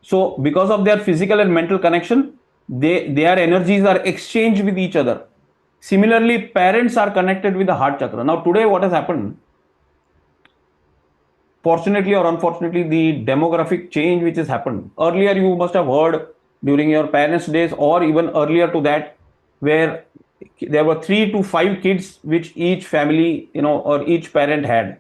So because of their physical and mental connection, their energies are exchanged with each other. Similarly, parents are connected with the heart chakra. Now today what has happened, fortunately or unfortunately, the demographic change which has happened. Earlier you must have heard during your parents' days or even earlier to that, where there were 3 to 5 kids which each family, or each parent had.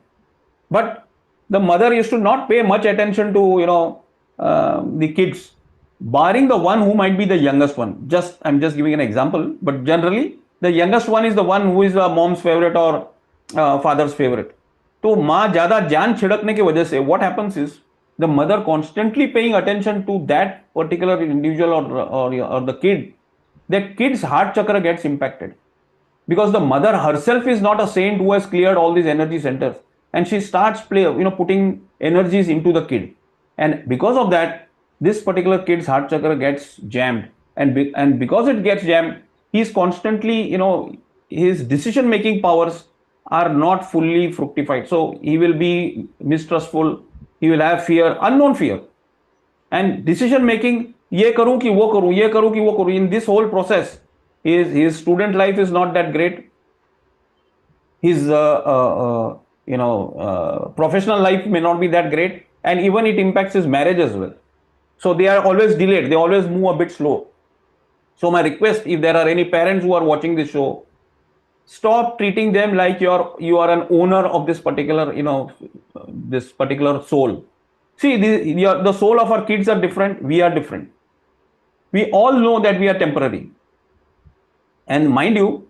But the mother used to not pay much attention to, the kids, barring the one who might be the youngest one. I'm just giving an example, but generally the youngest one is the one who is the mom's favorite or father's favorite. तो माँ ज्यादा जान छिड़कने की वजह से what happens is the mother constantly paying attention to that particular individual or the kid, that kid's heart chakra gets impacted, because the mother herself is not a saint who has cleared all these energy centers, and she starts putting energies into the kid, and because of that this particular kid's heart chakra gets jammed, and because it gets jammed, he's constantly, his decision making powers are not fully fructified. So he will be mistrustful, he will have fear, unknown fear, and decision making, ye karu ki wo karu, ye karu ki wo karu. In this whole process, his student life is not that great, his professional life may not be that great, and even it impacts his marriage as well. So they are always delayed, they always move a bit slow. So my request, if there are any parents who are watching this show, stop treating them like you are an owner of this particular, this particular soul. See, the soul of our kids are different, we are different. We all know that we are temporary. And mind you,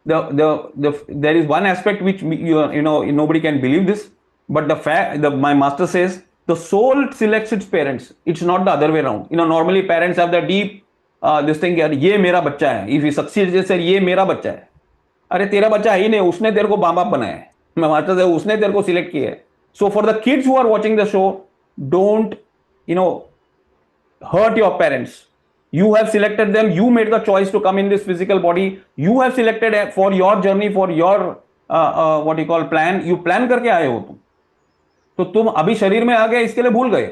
there is one aspect which nobody can believe this, but my master says the soul selects its parents. It's not the other way around. Normally parents have the deep this thing, ye mera bachcha hai. If he succeeds, they say ye mera bachcha hai. अरे तेरा बच्चा है ही नहीं, उसने तेरे को माँ बाप बनाया है, मैं मास्टर से उसने तेरे को सिलेक्ट किया है. So for the kids who are watching the show, don't hurt your parents. You have selected them, you made the choice to come in this physical body, you have selected for your journey, for your what you call plan, you plan करके आए हो तुम, तो तुम अभी शरीर में आ गए, इसके लिए भूल गए.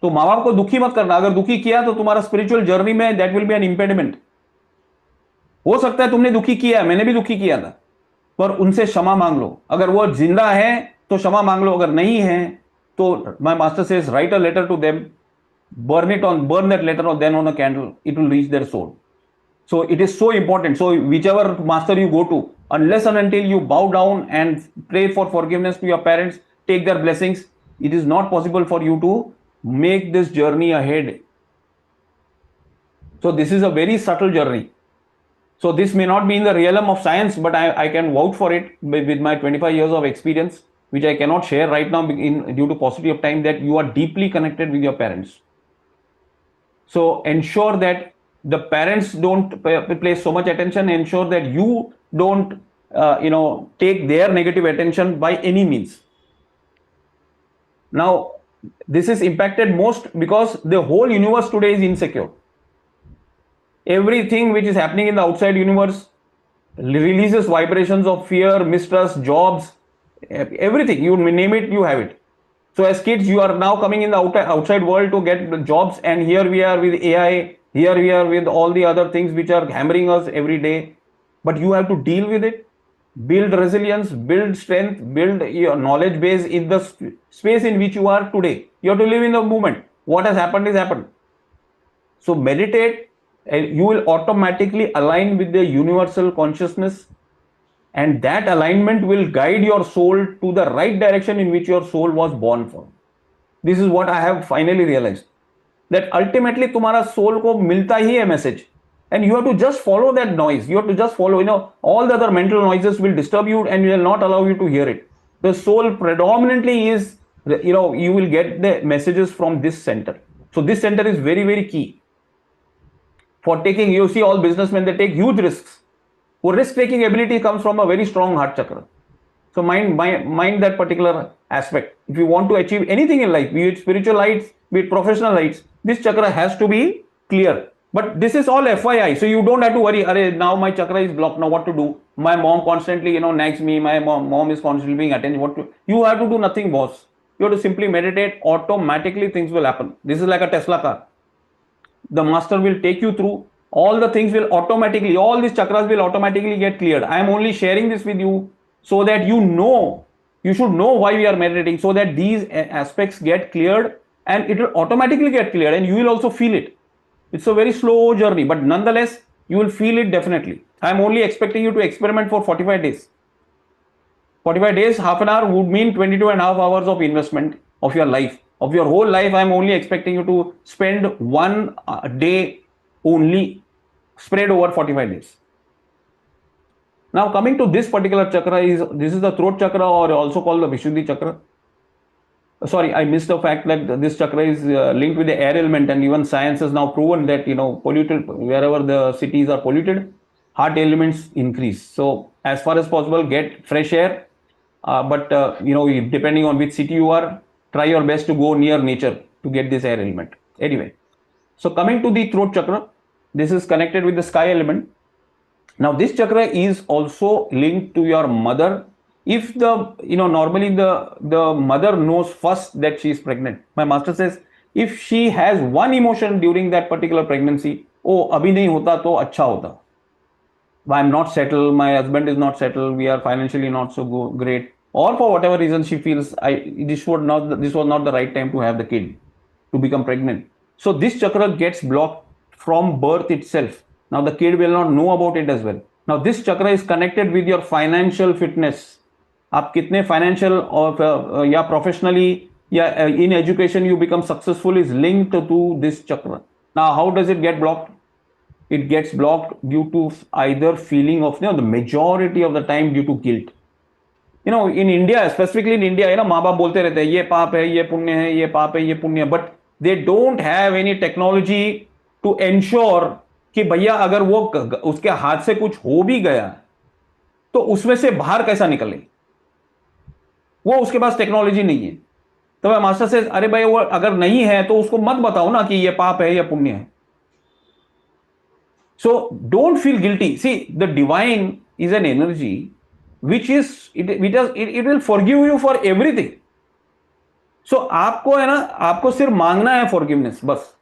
तो माँ बाप को दुखी मत करना, अगर दुखी किया तो तुम्हारा स्पिरिचुअल जर्नी में दैट विल बी एन इंपेडिमेंट. हो सकता है तुमने दुखी किया, मैंने भी दुखी किया था, पर उनसे क्षमा मांग लो. अगर वो जिंदा है तो क्षमा मांग लो, अगर नहीं है तो my master says write a letter to them, burn that letter or then on a candle, it will reach their soul. So it is so important. So whichever master you go to, unless and until you bow down and pray for forgiveness to your parents, take their blessings, it is not possible for you to make this journey ahead. So this is a very subtle journey. So this may not be in the realm of science, but I can vouch for it with my 25 years of experience, which I cannot share right now due to paucity of time, that you are deeply connected with your parents. So ensure that the parents don't place so much attention, ensure that you don't take their negative attention by any means. Now this is impacted most because the whole universe today is insecure. Everything which is happening in the outside universe releases vibrations of fear, mistrust, jobs, everything, you name it, you have it. So as kids, you are now coming in the outside world to get jobs, and here we are with AI, here we are with all the other things which are hammering us every day. But you have to deal with it, build resilience, build strength, build your knowledge base in the space in which you are today. You have to live in the moment. What has happened is happened. So meditate, and you will automatically align with the universal consciousness, and that alignment will guide your soul to the right direction in which your soul was born for. This is what I have finally realized. that ultimately तुम्हारा soul को मिलता ही है message, and you have to just follow that noise. You have to just follow, all the other mental noises will disturb you and will not allow you to hear it. The soul predominantly is, you will get the messages from this center. So this center is very, very key for taking. You see all businessmen, they take huge risks. For risk taking ability comes from a very strong heart chakra. So mind that particular aspect. If you want to achieve anything in life, be it spiritual heights, be it professional heights, this chakra has to be clear. But this is all FYI, so you don't have to worry. Arey, now my chakra is blocked. Now what to do? My mom constantly, nags me. My mom is constantly being attention. You have to do nothing, boss. You have to simply meditate. Automatically, things will happen. This is like a Tesla car. The master will take you through. All the things will automatically. All these chakras will automatically get cleared. I am only sharing this with you so that you should know why we are meditating, so that these aspects get cleared, and it will automatically get cleared, and you will also feel it. It's a very slow journey, but nonetheless, you will feel it definitely. I'm only expecting you to experiment for 45 days. 45 days, half an hour would mean 22 and a half hours of investment of your life. Of your whole life, I'm only expecting you to spend one day only, spread over 45 days. Now, coming to this particular chakra, this is the throat chakra, or also called the Vishuddhi chakra. Sorry, I missed the fact that this chakra is linked with the air element, and even science has now proven that, polluted, wherever the cities are polluted, heart elements increase. So as far as possible, get fresh air, but depending on which city you are, try your best to go near nature to get this air element. Anyway, so coming to the throat chakra, this is connected with the sky element. Now this chakra is also linked to your mother. If normally the mother knows first that she is pregnant. My master says, if she has one emotion during that particular pregnancy, oh, abhi nahi hota to acha hota. I'm not settled, my husband is not settled, we are financially not so great, or for whatever reason she feels this was not the right time to have the kid, to become pregnant. So this chakra gets blocked from birth itself. Now the kid will not know about it as well. Now this chakra is connected with your financial fitness. आप कितने financial और या professionally या in education you become successful is linked to this chakra. Now how does it get blocked? It gets blocked due to either feeling of, the majority of the time due to guilt. In India, specifically in India, माँ बाप बोलते रहते हैं ये पाप है, ये पुण्य है, ये पाप है, ये पुण्य है, but they don't have any technology to ensure कि भैया अगर वो उसके हाथ से कुछ हो भी गया तो उसमें से बाहर कैसा निकले, वो उसके पास टेक्नोलॉजी नहीं है. तो मास्टर से, अरे भाई वो अगर नहीं है तो उसको मत बताओ ना कि ये पाप है या पुण्य है. So don't feel guilty. See, the divine is an energy which is it will forgive you for everything. So आपको है ना, आपको सिर्फ मांगना है forgiveness बस,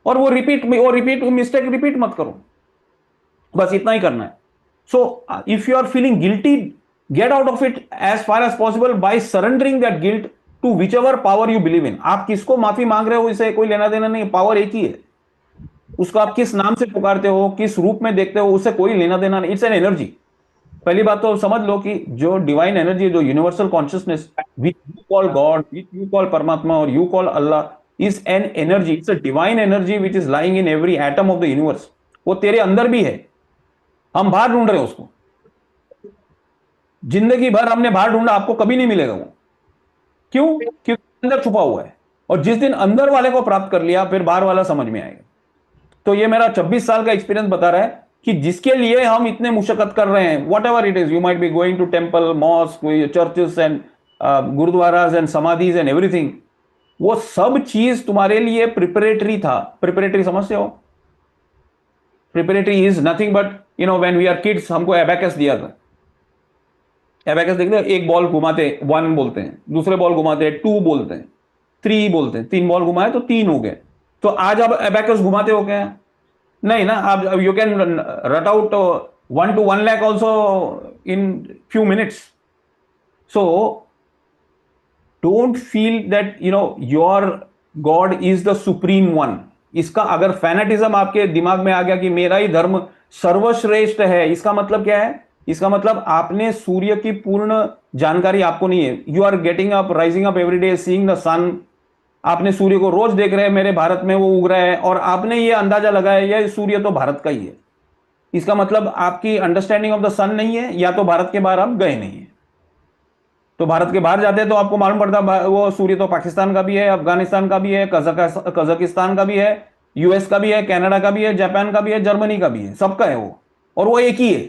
और वो रिपीट मिस्टेक रिपीट मत करो, बस इतना ही करना है. So if you are feeling guilty, get out of it as far as possible by surrendering that guilt to whichever power you believe in. आप किसको माफी मांग रहे हो इससे कोई लेना देना नहीं, पावर एक ही है. उसको आप किस नाम से पुकारते हो, किस रूप में देखते हो, उससे कोई लेना देना नहीं. It's an energy. पहली बात तो समझ लो कि जो डिवाइन एनर्जी, जो universal consciousness which you call God, which you call परमात्मा और you call Allah, is an energy. It's a divine energy which is lying in every atom of the universe. वो तेरे अंदर भी है, हम बाहर ढूंढ रहे हैं उसको. जिंदगी भर हमने बाहर ढूंढा, आपको कभी नहीं मिलेगा वो. क्यों? क्योंकि अंदर छुपा हुआ है, और जिस दिन अंदर वाले को प्राप्त कर लिया फिर बाहर वाला समझ में आएगा. तो ये मेरा 26 साल का एक्सपीरियंस बता रहा है कि जिसके लिए हम इतने मुशक्कत कर रहे हैं, whatever it is, you might be going to temple, mosque, churches and gurudwaras and samadhis and everything, वो सब चीज तुम्हारे लिए प्रिपरेटरी था. प्रिपरेटरी समझते हो? Preparatory is nothing but, when we are kids, हमको एबैकस दिया था. एबैकस देखते हो, एक बॉल घुमाते 1 बोलते हैं, दूसरे बॉल घुमाते 2 बोलते हैं, 3 बोलते हैं. 3 बॉल घुमाए तो 3 हो गए. तो आज आप एबैकस घुमाते हो क्या? नहीं ना. आप यू कैन रट out 1 to 1 lakh also in few minutes. So don't feel that your God is the supreme one. इसका अगर फैनेटिज्म आपके दिमाग में आ गया कि मेरा ही धर्म सर्वश्रेष्ठ है, इसका मतलब क्या है? इसका मतलब आपने सूर्य की पूर्ण जानकारी आपको नहीं है. You are getting up, rising up every day, seeing the sun, आपने सूर्य को रोज देख रहे हैं, मेरे भारत में वो उग रहा है, और आपने ये अंदाजा लगाया ये सूर्य तो भारत का ही है। इसका मतलब आपकी अंडरस्टैंडिंग ऑफ द सन नहीं है, या तो भारत के बाहर आप गए नहीं है। तो भारत के बाहर जाते हैं तो आपको मालूम पड़ता वो सूर्य तो पाकिस्तान का भी है, अफगानिस्तान का भी है, कजाकिस्तान का भी है, यूएस का भी है, कनाडा का भी है, जापान का भी है, जर्मनी का भी है, सबका है वो, और वो एक ही है।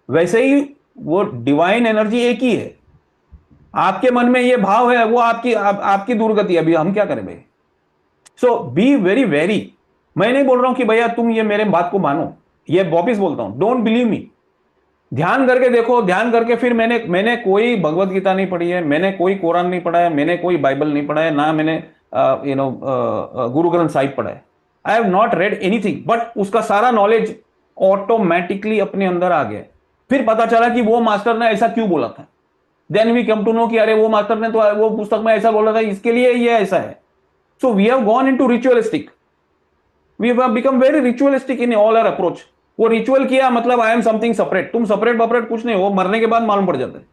वैसे ही वो डिवाइन एनर्जी एक ही है। आपके मन में ये भाव है, वो आपकी दुर्गति। अभी हम क्या करें भाई? सो बी वेरी वेरी। मैं नहीं बोल रहा हूं कि भैया तुम ये मेरे बात को मानो, ये वापिस बोलता हूं, डोंट बिलीव मी। ध्यान करके देखो, ध्यान करके फिर मैंने कोई भगवत गीता नहीं पढ़ी है, मैंने कोई कुरान नहीं पढ़ा है, मैंने कोई बाइबल नहीं पढ़ा है, ना मैंने गुरु ग्रंथ साहिब पढ़ा है। I have not red anything, but उसका सारा नॉलेज ऑटोमेटिकली अपने अंदर आ गया। फिर पता चला कि वो मास्टर ने ऐसा क्यों बोला था। Then we come to know कि अरे वो मास्टर ने तो वो पुस्तक में ऐसा बोला था, इसके लिए ये ऐसा है। So we have gone into ritualistic, we have become very ritualistic in all our approach. वो रिचुअल किया मतलब आई एम समथिंग सेपरेट। तुम सेपरेट बपरेट कुछ नहीं हो, मरने के बाद मालूम पड़ जाता है।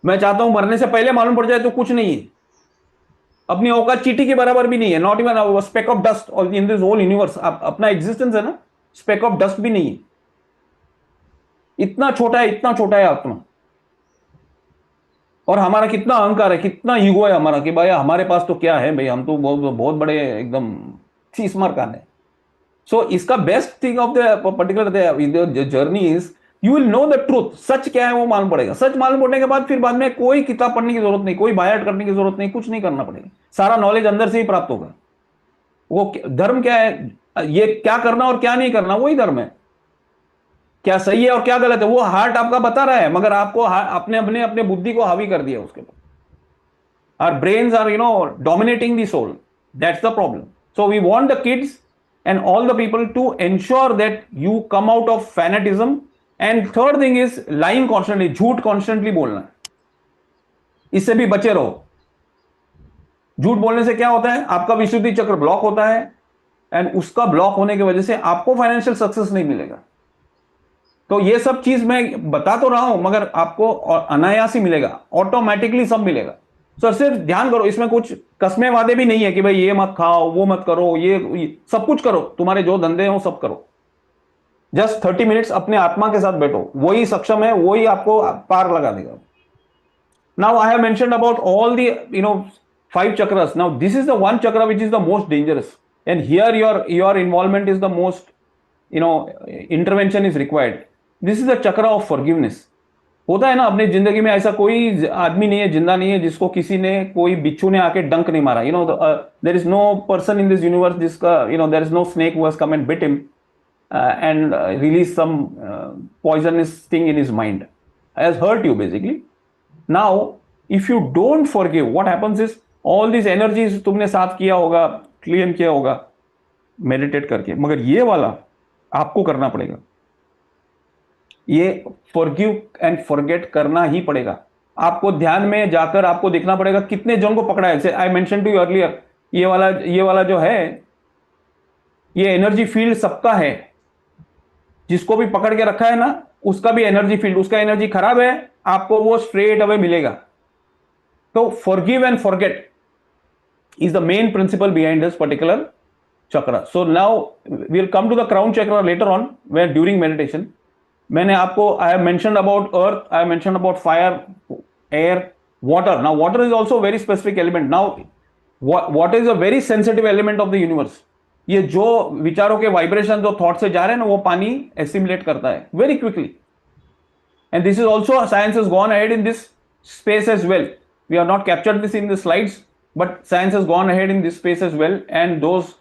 मैं चाहता हूं मरने से पहले मालूम पड़ जाए तो कुछ नहीं है। अपनी औकात चींटी के बराबर भी नहीं है, not even speck of dust और इन दिस होल यूनिवर्स। अपना एग्जिस्टेंस है ना, स्पेक ऑफ डस्ट भी नहीं है। इतना छोटा है, इतना छोटा है आत्मा। और हमारा कितना अहंकार है, कितना ईगो है हमारा, कि भाई हमारे पास तो क्या है भाई, हम तो बहुत बहुत बड़े एकदम शीश मार कान है। सो इसका best thing of the particular journey is you will know the truth. सच क्या है वो मालूम पड़ेगा। सच मालूम पड़ने के बाद फिर बाद में कोई किताब पढ़ने की जरूरत नहीं, कोई बायट करने की जरूरत नहीं, कुछ नहीं करना पड़ेगा। सारा नॉलेज अंदर से ही प्राप्त होगा। वो धर्म क्या है, ये क्या करना और क्या नहीं करना, वही धर्म है। क्या सही है और क्या गलत है वो हार्ट आपका बता रहा है, मगर आपको अपने अपने अपने बुद्धि को हावी कर दिया उसके ऊपर। Our brains are, dominating the soul. That's the problem. So we want the kids and all the people to ensure that you come out of fanatism. And third thing is lying constantly, झूठ constantly बोलना, इससे भी बचे रहो। झूठ बोलने से क्या होता है, आपका विशुद्धि चक्र ब्लॉक होता है, एंड उसका ब्लॉक होने की वजह से आपको फाइनेंशियल सक्सेस नहीं मिलेगा। तो ये सब चीज मैं बता तो रहा हूं, मगर आपको अनायास ही मिलेगा, ऑटोमेटिकली सब मिलेगा। सर सिर्फ ध्यान करो, इसमें कुछ कसमे वादे भी नहीं है कि भाई ये मत खाओ, वो मत करो, ये सब कुछ करो, तुम्हारे जो धंधे हो सब करो। जस्ट 30 मिनट्स अपने आत्मा के साथ बैठो, वही सक्षम है, वही आपको पार लगा देगा। Now I have mentioned about all the 5 chakras. Now this is the one chakra which is the most dangerous, and here your involvement is the most, intervention is required. This is the chakra of forgiveness. होता है ना अपनी जिंदगी में, ऐसा कोई आदमी नहीं है, जिंदा नहीं है, जिसको किसी ने, कोई बिच्छू ने आके डंक नहीं मारा। There is no person in this universe जिसका, there is no snake who has come and bit him and release some poisonous thing in his mind, has hurt you basically. Now if you don't forgive, what happens is all this energies तुमने साफ किया होगा, clean किया होगा meditate करके, मगर ये वाला आपको करना पड़ेगा। ये फॉरगिव एंड फॉरगेट करना ही पड़ेगा। आपको ध्यान में जाकर आपको देखना पड़ेगा कितने जन को पकड़ा है। जैसे I mention to you earlier, ये वाला जो है, ये एनर्जी फील्ड सबका है। जिसको भी पकड़ के रखा है ना, उसका भी एनर्जी फील्ड, उसका एनर्जी खराब है, आपको वो स्ट्रेट अवे मिलेगा। तो forgive and forget is the main principle behind this particular chakra. So now we'll come to the crown chakra later on, where during meditation मैंने आपको, I have mentioned about earth, I have mentioned about fire, air, water. Now water is also a very specific element. Now water is a very sensitive element of the universe. ये जो विचारों के vibration जो thought से जा रहे हैं ना, वो पानी एसिमुलेट करता है very quickly. And this is also, science has gone ahead in this space as well. We have not captured this in the slides, but science has gone ahead in this space as well, and those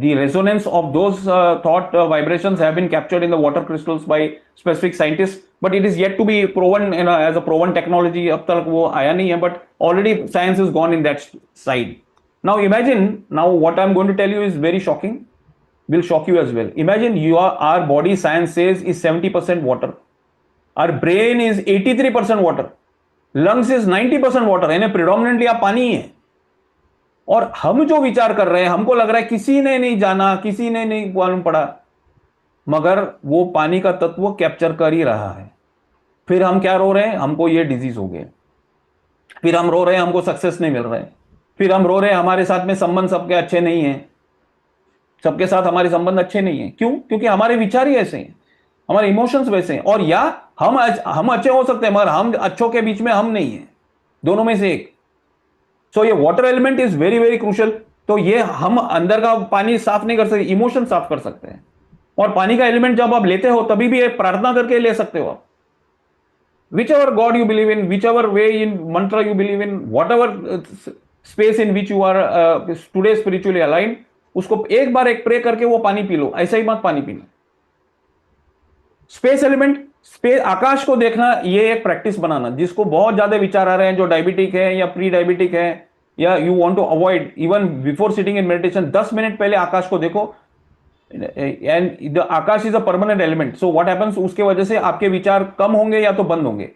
the resonance of those thought vibrations have been captured in the water crystals by specific scientists, but it is yet to be proven, as a proven technology. अब तक वो आया नहीं है, but already science has gone in that side. Now imagine, now what I'm going to tell you is very shocking, will shock you as well. Imagine our body, science says, is 70% water, our brain is 83% water, lungs is 90% water, यानी predominantly आप पानी ही है। और हम जो विचार कर रहे हैं, हमको लग रहा है किसी ने नहीं जाना, किसी ने नहीं मालूम पड़ा, मगर वो पानी का तत्व कैप्चर कर ही रहा है। फिर हम क्या रो रहे हैं, हमको ये डिजीज हो गए, फिर हम रो रहे हैं हमको सक्सेस नहीं मिल रहा है, फिर हम रो रहे हैं हमारे साथ में संबंध सबके अच्छे नहीं है, सबके साथ हमारे संबंध अच्छे नहीं है। क्यों? क्योंकि हमारे विचार ही ऐसे हैं, हमारे इमोशंस वैसे हैं। और या हम अच्छे हो सकते हैं मगर हम अच्छों के बीच में हम नहीं है, दोनों में से एक। सो ये water element is very very crucial. तो ये हम अंदर का पानी साफ नहीं कर सकते, इमोशन साफ कर सकते हैं। और पानी का एलिमेंट जब आप लेते हो तभी भी प्रार्थना करके ले सकते हो आप। whichever god you believe in, whichever way in mantra you believe in, whatever space in which you are today spiritually aligned, उसको एक बार एक प्रे करके वो पानी पी लो, ऐसा ही मत पानी पीना। स्पेस एलिमेंट, स्पेस, आकाश को देखना, ये एक प्रैक्टिस बनाना। जिसको बहुत ज्यादा विचार आ रहे हैं, जो डायबिटिक है या प्री डायबिटिक है, या you want to avoid, even before sitting in meditation 10 minute पहले आकाश को देखो। And the akash is a permanent element, so what happens, उसके वजह से आपके विचार कम होंगे या तो बंद होंगे।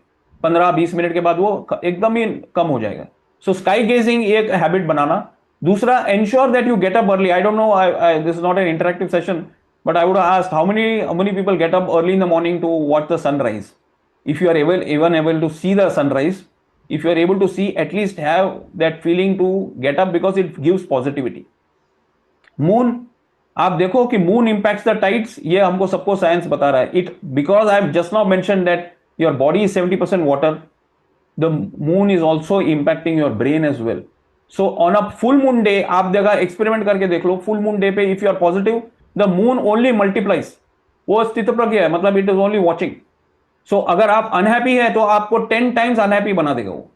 15-20 मिनट के बाद वो एकदम ही कम हो जाएगा। सो स्काई गेजिंग एक हैबिट बनाना। दूसरा, ensure that you get up early. I don't know, this is not an interactive session, but I would have asked how many people get up early in the morning to watch the sunrise. If you are even able to see the sunrise, if you are able to see, at least have that feeling to get up, because it gives positivity. Moon, आप देखो कि moon impacts the tides, ये हमको सबको science बता रहा है। It, because I have just now mention that your body is 70% water, the moon is also impacting your brain as well. So on a full moon day, आप जगह experiment करके देख लो, फुल मून डे पे if you are positive, the moon only multiplies. वो स्थित प्रज्ञ है, मतलब it is only watching. So अगर आप अनहैप्पी है तो आपको 10 टाइम्स अनहैप्पी बना देगा वो।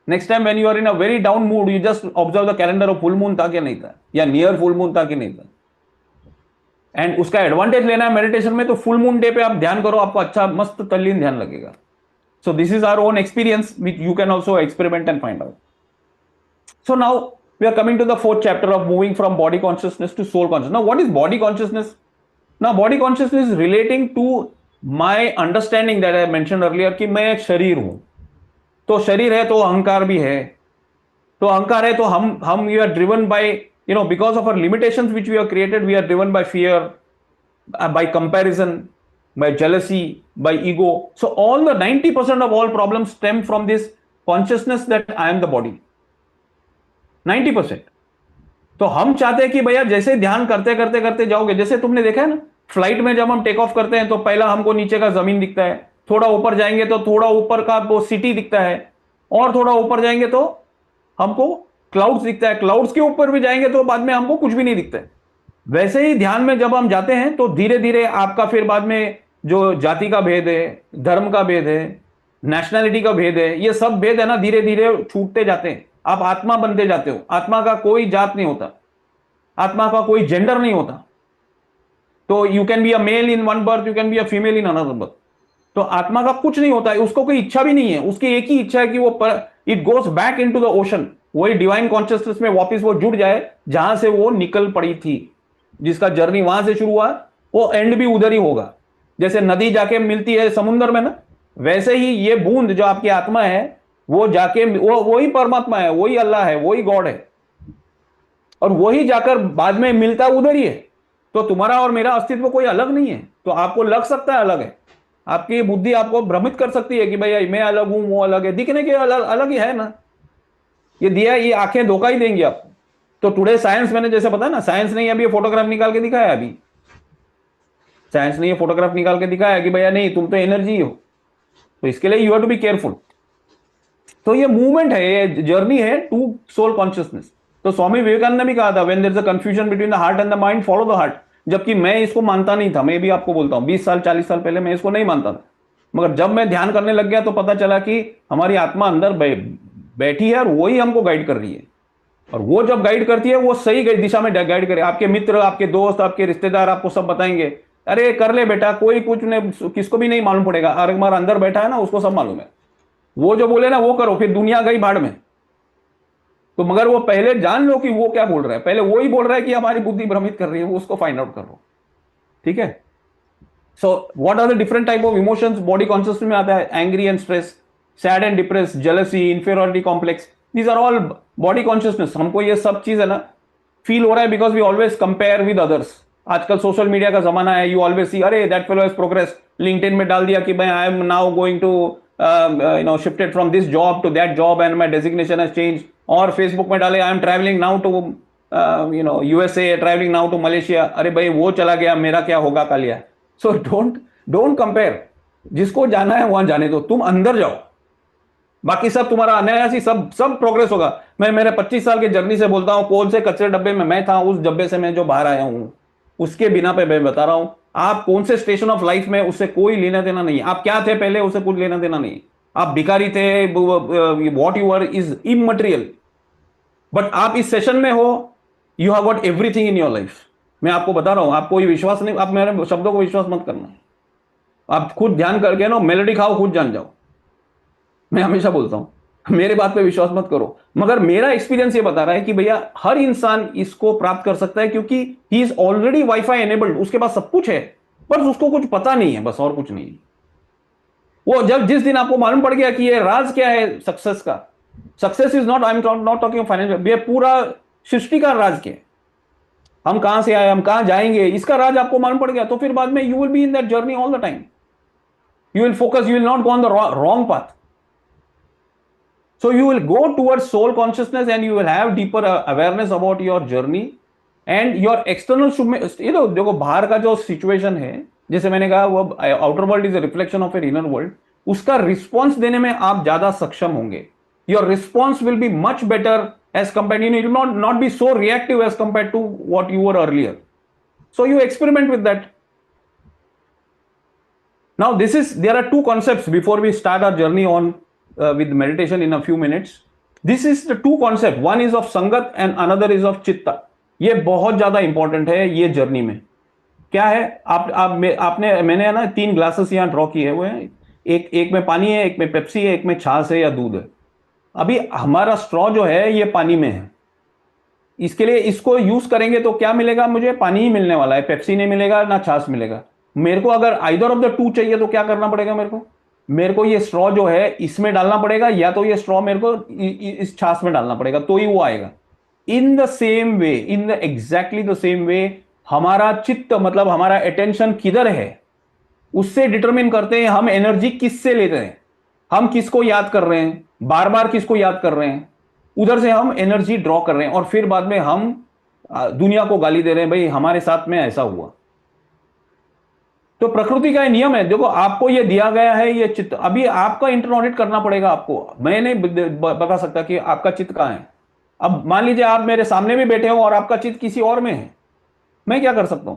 Next time when you are in a very down mood, you just observe the calendar of full moon था कि नहीं था, या नियर फुल मून था कि नहीं था। एंड उसका एडवांटेज लेना है मेडिटेशन में, तो फुल मून डे पे आप ध्यान करो, आपको अच्छा मस्त तल्लीन ध्यान लगेगा। So this is our own experience, which you can also experiment and find out. So now we are coming to the 4th chapter of moving from body consciousness to soul consciousness. Now what is body consciousness? Now body consciousness is relating to my understanding that I mentioned earlier कि मैं एक शरीर हूं। तो शरीर है तो अहंकार भी है, तो अहंकार है तो हम we are driven by, because of our limitations which we have created, we are driven by fear, by comparison, by jealousy, by ego. So all the 90% of all problems stem from this consciousness that I am the body. 90%। तो हम चाहते हैं कि भैया जैसे ध्यान करते करते करते जाओगे, जैसे तुमने देखा है ना, फ्लाइट में जब हम टेक ऑफ करते हैं तो पहला हमको नीचे का जमीन दिखता है, थोड़ा ऊपर जाएंगे तो थोड़ा ऊपर का वो सिटी दिखता है, और थोड़ा ऊपर जाएंगे तो हमको क्लाउड्स दिखता है, क्लाउड्स के ऊपर भी जाएंगे तो बाद में हमको कुछ भी नहीं दिखता है। वैसे ही ध्यान में जब हम जाते हैं तो धीरे धीरे आपका फिर बाद में जो जाति का भेद है, धर्म का भेद है, नेशनैलिटी का भेद है, ये सब भेद है ना, धीरे धीरे छूटते जाते हैं। आप आत्मा बनते जाते हो। आत्मा का कोई जात नहीं होता, आत्मा का कोई जेंडर नहीं होता। तो you can be a male in one birth, you can be a female in another birth. तो आत्मा का कुछ नहीं होता है, उसको कोई इच्छा भी नहीं है। उसकी एक ही इच्छा है कि वो it goes back into the ocean, वही डिवाइन कॉन्शियसनेस में वापस वो जुड़ जाए जहां से वो निकल पड़ी थी। जिसका जर्नी वहां से शुरू हुआ, वो एंड भी उधर ही होगा। जैसे नदी जाके मिलती है समुद्र में ना, वैसे ही ये बूंद जो आपकी आत्मा है, वो जाके वही परमात्मा है, वही अल्लाह है, वही गॉड है, और वही जाकर बाद में मिलता उधर ही है। तो तुम्हारा और मेरा अस्तित्व कोई अलग नहीं है। तो आपको लग सकता है अलग है, आपकी बुद्धि आपको भ्रमित कर सकती है कि भाई मैं अलग हूं, वो अलग है, दिखने के अलग ही है ना। ये दिया, ये आंखें धोखा ही देंगी आपको। तो टुडे साइंस, मैंने जैसे बताया ना, साइंस ने अभी फोटोग्राफ निकाल के दिखाया, अभी साइंस ने ये फोटोग्राफ निकाल के दिखाया कि भैया नहीं, तुम तो एनर्जी हो, तो इसके लिए you have to be careful. तो ये मूवमेंट है, ये जर्नी है टू सोल कॉन्शियसनेस। तो स्वामी विवेकानंद ने भी कहा था, when there is a confusion between the heart and the mind, follow the heart. जबकि मैं इसको मानता नहीं था, मैं भी आपको बोलता हूं 20 साल 40 साल पहले मैं इसको नहीं मानता था। मगर जब मैं ध्यान करने लग गया तो पता चला कि हमारी आत्मा अंदर बैठी है और वही हमको गाइड कर रही है। और वो जब गाइड करती है, वो सही दिशा में गाइड करे। आपके मित्र, आपके दोस्त, आपके रिश्तेदार आपको सब बताएंगे, अरे कर ले बेटा, कोई कुछ नहीं, किसको भी नहीं मालूम पड़ेगा। अरे हमारा अंदर बैठा है ना, उसको सब मालूम है। वो जो बोले ना वो करो, फिर दुनिया गई भाड़ में। तो मगर वो पहले जान लो कि वो क्या बोल रहा है। पहले वो ही बोल रहा है कि हमारी बुद्धि भ्रमित कर रही है, वो उसको फाइंड आउट करो। ठीक है। So what are the different type of emotions body consciousness में आता है? Angry and stress, sad and depress, jealousy, inferiority complex, these are all body consciousness. हमको ये सब चीज है ना फील हो रहा है because we always compare with others. आजकल सोशल मीडिया का जमाना है, यू ऑलवेज सी, अरे that fellow has progress, LinkedIn में डाल दिया कि भाई I am now going to shifted from this job to that job and my designation has changed, और फेसबुक में डाले I am travelling now to USA, travelling now to Malaysia. अरे भाई वो चला गया, मेरा क्या होगा कल या। सो डोंट डोंट कंपेयर, जिसको जाना है वहां जाने दो, तुम अंदर जाओ, बाकी सब तुम्हारा अनायासी सब सब प्रोग्रेस होगा। मैं मेरे 25 साल की जर्नी से बोलता हूं, कौन से कचरे डब्बे में मैं था, उस डब्बे से मैं जो बाहर आया हूं, उसके बिना पे मैं बता रहा हूं। आप कौन से स्टेशन ऑफ लाइफ में, उससे कोई लेना देना नहीं। आप क्या थे पहले, उससे कुछ लेना देना नहीं। आप भिखारी थे, what you are is immaterial, but आप इस सेशन में हो, you have got everything in your life. मैं आपको बता रहा हूं, आपको कोई विश्वास नहीं, आप मेरे शब्दों को विश्वास मत करना। आप खुद ध्यान करके ना मेलोडी खाओ, खुद जान जाओ। मैं हमेशा बोलता हूं, मेरे बात पे विश्वास मत करो, मगर मेरा एक्सपीरियंस ये बता रहा है कि भैया हर इंसान इसको प्राप्त कर सकता है, क्योंकि he is already wifi enabled, उसके पास सब कुछ है, बस उसको कुछ पता नहीं है, बस और कुछ नहीं है। वो जब जिस दिन आपको मालूम पड़ गया कि ये राज क्या है सक्सेस का, success is not, I am not talking financial, ये पूरा सृष्टि का राज क्या है, हम कहां से आए, हम कहां जाएंगे, इसका राज आपको मालूम पड़ गया, तो फिर बाद में you will be in that journey all the time. You will focus, you will not go on the wrong path. So you will go towards soul consciousness and you will have deeper awareness about your journey and your external देखो बाहर का जो situation है, जैसे मैंने कहा वो outer world is a reflection of your inner world, उसका रिस्पॉन्स देने में आप ज्यादा सक्षम होंगे। Your response will be much better as compare, you will not be so reactive as compare to what you were earlier. So you experiment with that. Now there are two concepts before we start our journey on with meditation in a few minutes. This is the two concepts, one is of संगत and another is of चित्ता। ये बहुत ज्यादा important है ये journey में। क्या है, मैंने ना 3 ग्लासेस यहाँ ड्रॉ किए हुए हैं, एक में पानी है, एक में पेप्सी है, एक में छाछ है या दूध है। अभी हमारा स्ट्रॉ जो है ये पानी में है, इसके लिए इसको यूज करेंगे तो क्या मिलेगा, मुझे पानी ही मिलने वाला है, पेप्सी नहीं मिलेगा ना छाछ मिलेगा। मेरे को अगर आइदर ऑफ द टू चाहिए तो क्या करना पड़ेगा, मेरे को ये स्ट्रॉ जो है इसमें डालना पड़ेगा, या तो ये स्ट्रॉ मेरे को इस छाछ में डालना पड़ेगा, तो ही वो आएगा। In the same way, in the exactly the same way, हमारा चित्त मतलब हमारा अटेंशन किधर है, उससे डिटरमिन करते हैं हम एनर्जी किससे लेते हैं, हम किसको याद कर रहे हैं, बार बार किसको याद कर रहे हैं, उधर से हम एनर्जी ड्रॉ कर रहे हैं, और फिर बाद में हम दुनिया को गाली दे रहे हैं, भाई हमारे साथ में ऐसा हुआ। तो प्रकृति का नियम है, देखो आपको ये दिया गया है ये चित्त, अभी आपका इंटरऑडिट करना पड़ेगा आपको। मैं नहीं बता सकता कि आपका चित्त कहां है। अब मान लीजिए आप मेरे सामने भी बैठे हो और आपका चित्त किसी और में है, मैं क्या कर सकता हूं।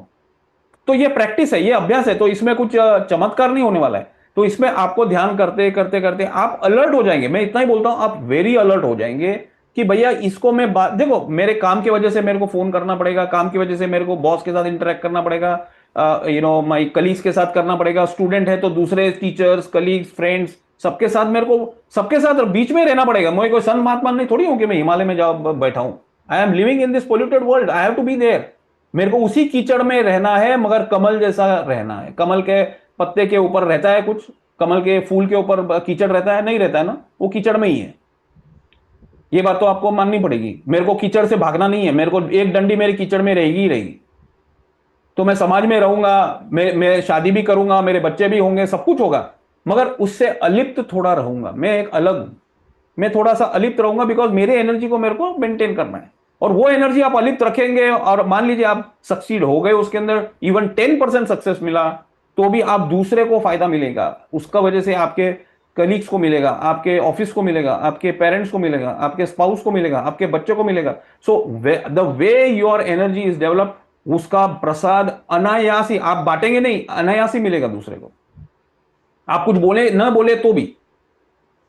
तो ये प्रैक्टिस है, ये अभ्यास है, तो इसमें कुछ चमत्कार नहीं होने वाला है। तो इसमें आपको ध्यान करते करते करते आप अलर्ट हो जाएंगे। मैं इतना ही बोलता हूं, आप वेरी अलर्ट हो जाएंगे कि भैया इसको मैं देखो मेरे काम की वजह से मेरे को फोन करना पड़ेगा, काम की वजह से मेरे को बॉस के साथ इंटरेक्ट करना पड़ेगा, माई कलीग्स के साथ करना पड़ेगा, स्टूडेंट है तो दूसरे टीचर्स, कलीग्स, फ्रेंड्स, सबके साथ मेरे को सबके साथ बीच में रहना पड़ेगा। मैं कोई संत महात्मा नहीं थोड़ी हूं कि मैं हिमालय में जाओ बैठा हूं। I am living in this polluted world, I have to be there. मेरे को उसी कीचड़ में रहना है, मगर कमल जैसा रहना है। कमल के पत्ते के ऊपर रहता है कुछ, कमल के फूल के ऊपर कीचड़ रहता है, नहीं रहता है ना, वो कीचड़ में ही है। ये बात तो आपको माननी पड़ेगी। मेरे को कीचड़ से भागना नहीं है, मेरे को एक डंडी मेरी कीचड़ में रहेगी ही रहेगी। तो मैं समाज में रहूंगा, मैं शादी भी करूंगा, मेरे बच्चे भी होंगे, सब कुछ होगा, मगर उससे अलिप्त थोड़ा रहूंगा। मैं एक अलग, मैं थोड़ा सा अलिप्त रहूंगा, बिकॉज मेरे एनर्जी को मेरे को मेंटेन करना है। और वो एनर्जी आप अलिप्त रखेंगे, और मान लीजिए आप सक्सीड हो गए उसके अंदर, इवन 10% सक्सेस मिला, तो भी आप दूसरे को फायदा मिलेगा, उसका वजह से आपके कलीग्स को मिलेगा, आपके ऑफिस को मिलेगा, आपके पेरेंट्स को मिलेगा, आपके स्पाउस को मिलेगा, आपके बच्चों को मिलेगा। So the way your energy is develop, उसका प्रसाद अनायासी आप बांटेंगे नहीं, अनायासी मिलेगा दूसरे को। आप कुछ बोले ना बोले तो भी,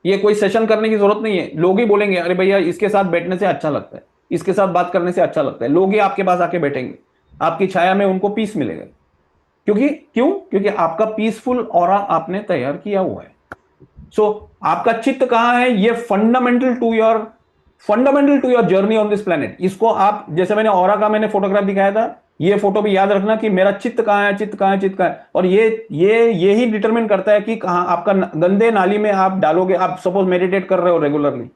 ये कोई सेशन करने की जरूरत नहीं है, लोग ही बोलेंगे अरे भैया इसके साथ बैठने से अच्छा लगता है, इसके साथ बात करने से अच्छा लगता है। लोग ही आपके पास आके बैठेंगे, आपकी छाया में उनको पीस मिलेगा। क्योंकि आपका पीसफुल ऑरा आपने तैयार किया हुआ है। सो आपका चित्त कहां है, ये fundamental to your journey on this planet. इसको आप, जैसे मैंने ऑरा का मैंने फोटोग्राफ दिखाया था, ये फोटो भी याद रखना कि मेरा चित्त कहां है, चित्त कहां है, चित्त कहां है। और ये ही डिटरमिन करता है कि कहां आपका गंदे नाली में आप डालोगे। आप सपोज मेडिटेट कर रहे हो रेगुलरली,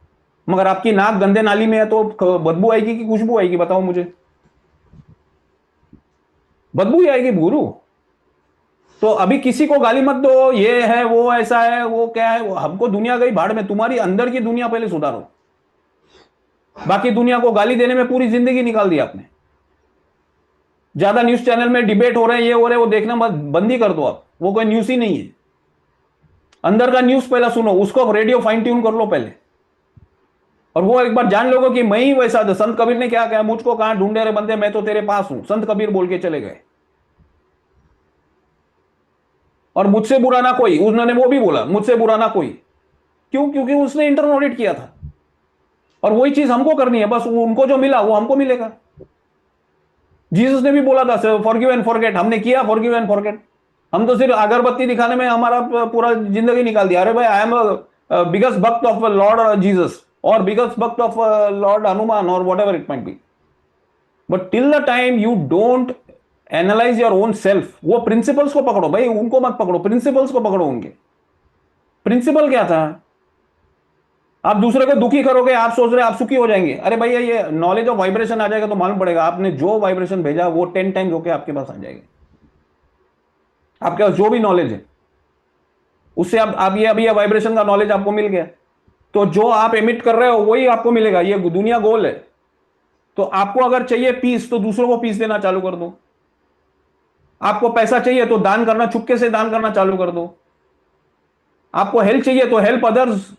मगर आपकी नाक गंदे नाली में है, तो बदबू आएगी कि खुशबू आएगी, बताओ मुझे। बदबू ही आएगी गुरु। तो अभी किसी को गाली मत दो, ये है वो ऐसा है वो क्या है, हमको दुनिया गई भाड़ में, तुम्हारी अंदर की दुनिया पहले सुधारो। बाकी दुनिया को गाली देने में पूरी जिंदगी निकाल दी आपने। ज्यादा न्यूज चैनल में डिबेट हो रहे हैं, ये हो रहे हैं, वो देखना मत, बंद ही कर दो आप, वो कोई न्यूज ही नहीं है। अंदर का न्यूज पहले सुनो, उसको रेडियो फाइन ट्यून कर लो पहले, और वो एक बार जान लोगे कि मैं ही वैसा था। संत कबीर ने क्या कहा, मुझको कहां ढूंढे रे बंदे, मैं तो तेरे पास हूं, संत कबीर बोल के चले गए। और मुझसे बुरा ना कोई, उन्होंने वो भी बोला, मुझसे बुरा ना कोई। क्यों? क्योंकि उसने इंटरनल ऑडिट किया था। और वही चीज हमको करनी है, बस उनको जो मिला वो हमको मिलेगा। जीसस ने भी बोला था फॉरगिव एंड फॉरगेट, हमने किया फॉरगिव एंड फॉरगेट। हम तो सिर्फ अगरबत्ती दिखाने में हमारा पूरा जिंदगी निकाल दिया। अरे भाई, आई एम बिगेस्ट भक्त ऑफ लॉर्ड जीसस, और बिगेस्ट भक्त ऑफ लॉर्ड हनुमान, और what ever it might be. But till the time you don't analyse your own self, वो प्रिंसिपल्स को पकड़ो भाई, उनको मत पकड़ो, प्रिंसिपल्स को पकड़ो। उनके प्रिंसिपल क्या था? आप दूसरे को दुखी करोगे, आप सोच रहे आप सुखी हो जाएंगे। अरे भैया, ये नॉलेज ऑफ वाइब्रेशन आ जाएगा तो मालूम पड़ेगा, आपने जो वाइब्रेशन भेजा वो 10 टाइम्स होके आपके पास आ जाएगा। आपके पास जो भी नॉलेज है उससे आप ये अभी वाइब्रेशन का नॉलेज आपको मिल गया, तो जो आप एमिट कर रहे हो वही आपको मिलेगा। ये दुनिया गोल है। तो आपको अगर चाहिए पीस, तो दूसरों को पीस देना चालू कर दो। आपको पैसा चाहिए तो दान करना, चुपके से दान करना चालू कर दो। आपको हेल्प चाहिए तो help others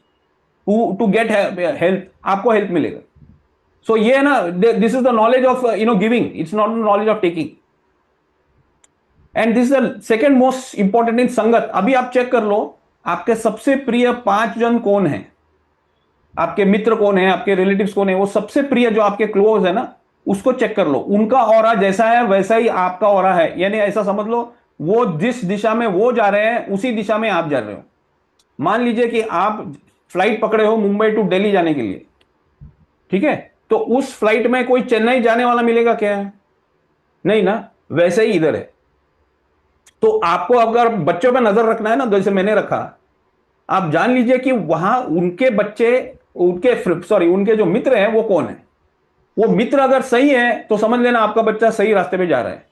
to get help, आपको हेल्प मिलेगा। सो ये है ना, this is the knowledge of giving, it's not knowledge of taking. And this is the second most important in sangat. अभी आप चेक कर लो, आपके सबसे प्रिय 5 जन कौन है, आपके मित्र कौन है, आपके रिलेटिव्स कौन है, वो सबसे प्रिय जो आपके क्लोज है ना, उसको चेक कर लो। उनका ऑरा जैसा है वैसा ही आपका ऑरा है। यानी ऐसा समझ लो, वो जिस दिशा में वो जा रहे हैं उसी दिशा में आप जा रहे हो। मान लीजिए कि आप फ्लाइट पकड़े हो मुंबई टू दिल्ली जाने के लिए, ठीक है, तो उस फ्लाइट में कोई चेन्नई जाने वाला मिलेगा क्या? नहीं ना। वैसे ही इधर है। तो आपको अगर बच्चों पर नजर रखना है ना, जैसे मैंने रखा, आप जान लीजिए कि वहां उनके बच्चे, उनके जो मित्र हैं वो कौन है। वो मित्र अगर सही है तो समझ लेना आपका बच्चा सही रास्ते पे जा रहा है।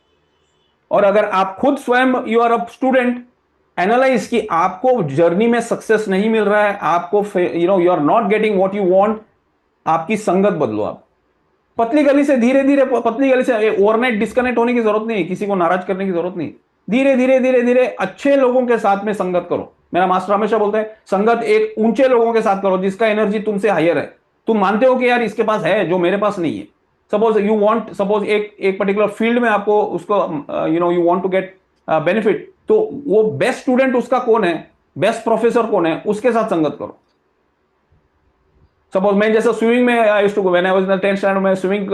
और अगर आप खुद स्वयं you are a student, analyse कि आपको जर्नी में सक्सेस नहीं मिल रहा है, आपको you are not getting what you want, आपकी संगत बदलो। आप पतली गली से धीरे धीरे, पतली गली से ओवरनाइट डिस्कनेक्ट होने की जरूरत नहीं, किसी को नाराज करने की जरूरत नहीं। धीरे धीरे धीरे धीरे अच्छे लोगों के साथ में संगत करो। मेरा मास्टर हमेशा बोलता है, संगत एक ऊंचे लोगों के साथ करो जिसका एनर्जी तुमसे हायर है। तुम मानते हो कि यार इसके पास है जो मेरे पास नहीं है। सपोज यू वांट, सपोज एक पर्टिकुलर फील्ड में आपको उसको you want to get benefit, तो वो बेस्ट स्टूडेंट उसका कौन है, बेस्ट प्रोफेसर कौन है, उसके साथ संगत करो। सपोज मैं जैसे स्विमिंग में I used to go, when I was in 10th standard में स्विमिंग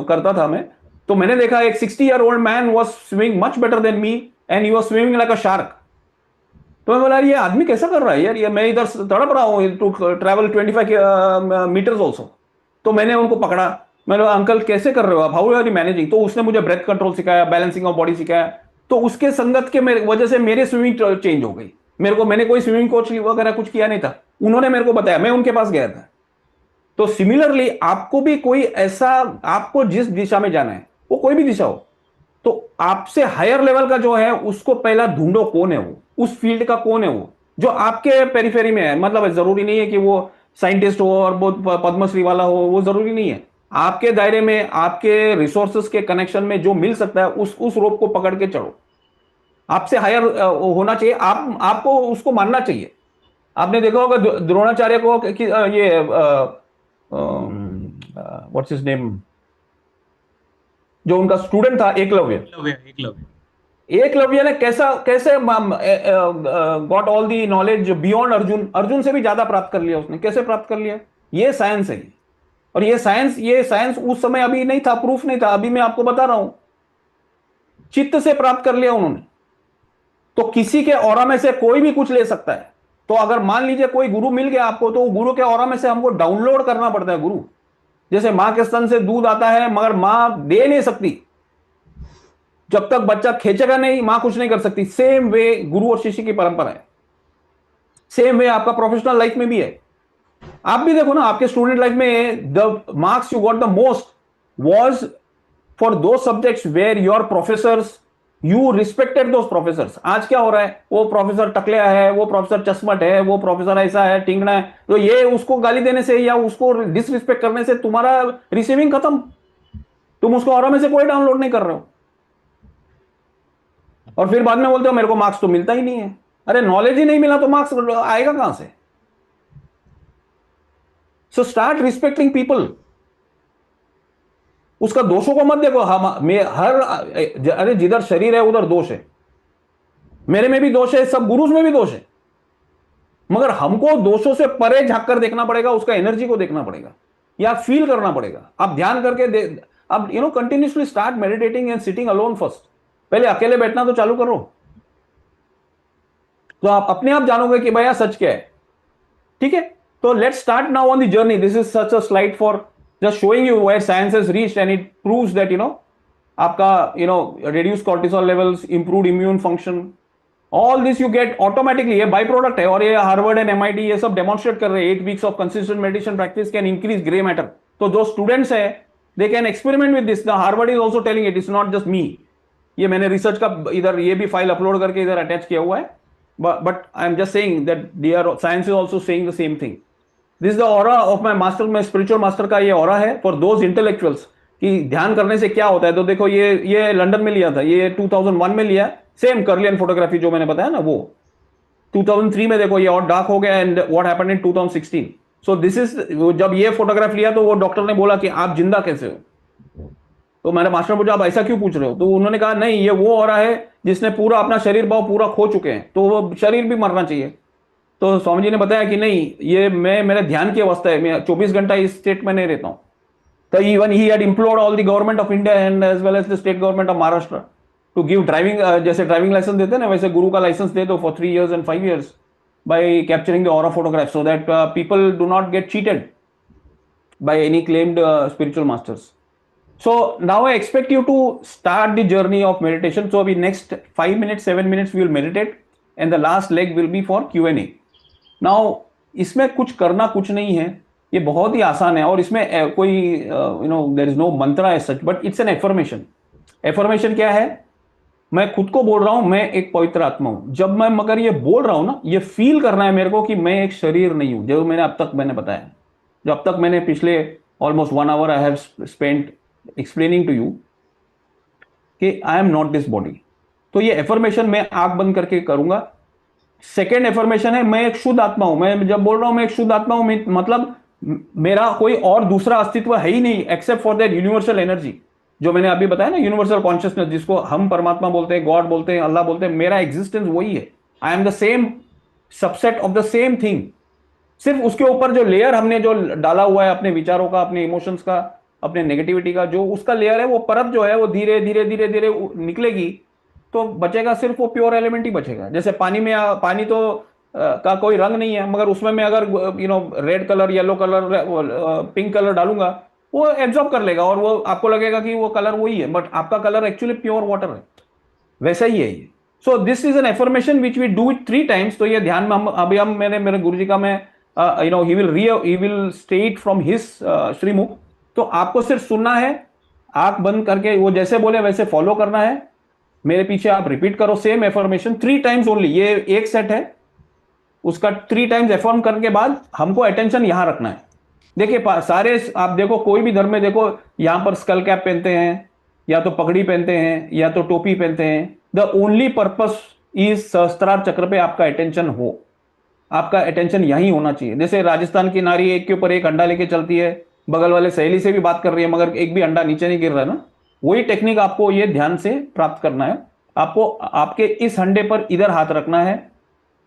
करता था मैं, तो मैंने देखा एक 60-year-old man was swimming much better than me, and he was swimming like a shark. तो मैं बोला ये आदमी कैसा कर रहा है यार, ये मैं इधर तड़प रहा हूँ टू ट्रैवल 25 मीटर्स ऑल्सो। तो मैंने उनको पकड़ा, मैंने बोला अंकल कैसे कर रहे हो आप, हाउ आर यू मैनेजिंग? तो उसने मुझे ब्रेथ कंट्रोल सिखाया, बैलेंसिंग ऑफ बॉडी सिखाया। तो उसके संगत के वजह से मेरी स्विमिंग चेंज हो गई। मैंने कोई स्विमिंग कोच वगैरह कुछ किया नहीं था, उन्होंने मेरे को बताया, मैं उनके पास गया था। तो सिमिलरली आपको भी कोई ऐसा, आपको जिस दिशा में जाना है वो कोई भी दिशा हो, तो आपसे हायर लेवल का जो है उसको पहला ढूंढो, कौन है वो, उस फील्ड का कौन है वो जो आपके पेरिफेरी में है। मतलब जरूरी नहीं है कि वो साइंटिस्ट हो और बहुत पद्मश्री वाला हो, वो जरूरी नहीं है। आपके दायरे में, आपके रिसोर्सेस के कनेक्शन में जो मिल सकता है उस रोप को पकड़ के चढ़ो। आपसे हायर होना चाहिए, आपको उसको मानना चाहिए। आपने देखा होगा द्रोणाचार्य को कि ये व्हाट्स हिज नेम, जो उनका स्टूडेंट था एकलव्य, एकलव्य ने कैसा कैसे got all the knowledge beyond Arjun, Arjun से भी ज्यादा प्राप्त कर लिया उसने। कैसे प्राप्त कर लिया? ये साइंस है। और ये साइंस उस समय अभी नहीं था, प्रूफ नहीं था, अभी मैं आपको बता रहा हूं, चित्त से प्राप्त कर लिया उन्होंने। तो किसी के ऑरा में से कोई भी कुछ ले सकता है। तो अगर मान लीजिए कोई गुरु मिल गया आपको, तो गुरु के ऑरा में से हमको डाउनलोड करना पड़ता है गुरु। जैसे मां के स्तन से दूध आता है मगर मां दे नहीं सकती, जब तक बच्चा खींचेगा नहीं मां कुछ नहीं कर सकती। सेम वे गुरु और शिष्य की परंपरा है। सेम वे आपका प्रोफेशनल लाइफ में भी है। आप भी देखो ना, आपके स्टूडेंट लाइफ में the marks you got the most was for those subjects where your professors you respected those professors. आज क्या हो रहा है, वो प्रोफेसर टकलिया है, वो प्रोफेसर चश्मट है, वो प्रोफेसर ऐसा है, टिंगना है, तो ये उसको गाली देने से या उसको डिसरिस्पेक्ट करने से तुम्हारा रिसीविंग खत्म. तुम उसको और में से कोई डाउनलोड नहीं कर रहे हो, और फिर बाद में बोलते हो मेरे को मार्क्स तो मिलता ही नहीं है. अरे नॉलेज ही नहीं मिला तो मार्क्स आएगा कहां से? So start respecting people. उसका दोषों को मत देखो. हम मैं हर अरे जिधर शरीर है उधर दोष है. मेरे में भी दोष है, सब गुरुज में भी दोष है, मगर हमको दोषों से परे झांक कर देखना पड़ेगा, उसका एनर्जी को देखना पड़ेगा या फील करना पड़ेगा. आप ध्यान करके अब continuously start meditating and sitting alone first. पहले अकेले बैठना तो चालू करो, तो आप अपने आप जानोगे कि भैया सच क्या है. ठीक है, तो let's start now on the journey. This is such a slide for just showing you where science has reached, and it proves that आपका reduce cortisol levels, improved immune function, all this you get automatically. ये by product है, और ये Harvard and MIT ये सब demonstrate कर रहे हैं. 8 weeks of consistent meditation practice can increase gray matter. तो जो स्टूडेंट्स है they can experiment with this. The Harvard is also telling it. It's not just me. ये मैंने रिसर्च का इधर ये भी फाइल अपलोड करके इधर अटैच किया हुआ है. But I am just saying that there science is also saying the same thing. This the aura of my master. में स्पिरिचुअल मास्टर का ये ऑरा है फॉर दोज इंटेलेक्चुअल्स कि ध्यान करने से क्या होता है. तो देखो ये लंदन में लिया था, ये 2001 में लिया. सेम कर्लियन फोटोग्राफी जो मैंने बताया ना, वो 2003 में देखो ये और डार्क हो गया. And what happened in 2016. So this is, जब ये फोटोग्राफ लिया तो वो डॉक्टर ने बोला कि आप जिंदा कैसे हो. तो मैंने मास्टर पूछा आप ऐसा क्यों पूछ रहे हो. तो उन्होंने कहा नहीं, ये वो ऑरा है जिसने पूरा अपना शरीर भाव पूरा खो चुके हैं, तो वो शरीर भी मरना चाहिए. तो स्वामी जी ने बताया कि नहीं, ये मेरे ध्यान की अवस्था है, मैं 24 घंटा इस स्टेट में नहीं रहता हूं. तो even he had implored all the government of India and as well as the state government of Maharashtra to give driving, जैसे ड्राइविंग लाइसेंस देते हैं ना, वैसे गुरु का लाइसेंस दे दो for 3 years and 5 years by capturing the aura photograph, so that people do not get cheated by any claimed spiritual masters. So now I expect you to start the journey of meditation. So अभी next 5 minutes 7 minutes we will meditate, and the last leg will be for Q&A. Now इसमें कुछ करना कुछ नहीं है, ये बहुत ही आसान है, और इसमें कोई there is no mantra as such, but it's an affirmation. Affirmation क्या है? मैं खुद को बोल रहा हूं मैं एक पवित्र आत्मा हूं. जब मैं मगर ये बोल रहा हूं ना, ये फील करना है मेरे को कि मैं एक शरीर नहीं हूं. जो मैंने अब तक बताया, जो अब तक मैंने पिछले almost 1 hour I have spent explaining to you कि I am not this body. तो ये एफर्मेशन मैं आंख बंद करके करूंगा. सेकेंड एफर्मेशन है मैं एक शुद्ध आत्मा हूं. मैं जब बोल रहा हूं मैं एक शुद्ध आत्मा हूं, मतलब मेरा कोई और दूसरा अस्तित्व है ही नहीं except for that universal energy जो मैंने अभी बताया ना, यूनिवर्सल कॉन्शियसनेस, जिसको हम परमात्मा बोलते हैं, गॉड बोलते हैं, अल्लाह बोलते हैं. मेरा एग्जिस्टेंस वही है. I am the same subset of the same thing. सिर्फ उसके ऊपर जो लेयर हमने जो डाला हुआ है अपने विचारों का, अपने इमोशंस का, अपने नेगेटिविटी का, जो उसका लेयर है, वो परत जो है वो धीरे धीरे धीरे धीरे निकलेगी, तो बचेगा सिर्फ वो प्योर एलिमेंट ही बचेगा. जैसे पानी में, पानी तो का कोई रंग नहीं है, मगर उसमें मैं अगर red colour, yellow colour, pink colour डालूंगा, वो एब्जॉर्ब कर लेगा और वो आपको लगेगा कि वो कलर वही है, बट आपका कलर एक्चुअली प्योर वाटर है. वैसा ही है ये. So this is an affirmation which we do it 3 times. तो ये ध्यान में हम मेरे गुरु जी का मैं he will state from his श्रीमुख. तो आपको सिर्फ सुनना है, आंख बंद करके वो जैसे बोले वैसे फॉलो करना है. मेरे पीछे आप रिपीट करो सेम एफर्मेशन 3 times ओनली. ये एक सेट है, उसका 3 times एफर्म करने के बाद हमको अटेंशन यहां रखना है. देखिए सारे आप देखो, कोई भी धर्म में देखो, यहां पर स्कल कैप पहनते हैं, या तो पगड़ी पहनते हैं, या तो टोपी पहनते हैं. द ओनली पर्पस इज सहस्त्रार चक्र पे आपका अटेंशन हो. आपका अटेंशन यहीं होना चाहिए. जैसे राजस्थान की नारी एक के ऊपर एक अंडा लेके चलती है, बगल वाले सहेली से भी बात कर रही है, मगर एक भी अंडा नीचे नहीं गिर रहा है ना. वही टेक्निक आपको ये ध्यान से प्राप्त करना है. आपको आपके इस हंडे पर इधर हाथ रखना है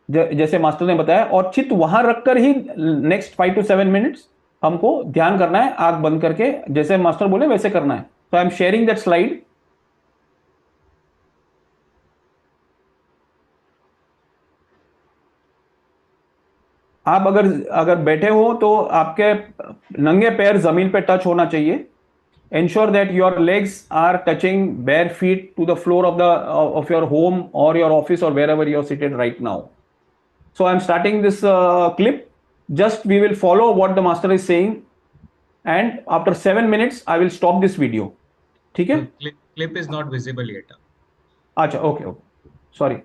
जैसे मास्टर ने बताया, और चित्त वहां रखकर ही नेक्स्ट 5 to 7 minutes हमको ध्यान करना है, आंख बंद करके जैसे मास्टर बोले वैसे करना है. तो I am sharing that slide. आप अगर बैठे हो तो आपके नंगे पैर जमीन पे टच होना चाहिए. ensure that your legs are touching bare feet to the floor of your home or your office or wherever you are seated right now. So I'm starting this clip. Just we will follow what the master is saying, and after 7 minutes I will stop this video. ठीक है? Clip is not visible yet. अच्छा, okay okay, sorry.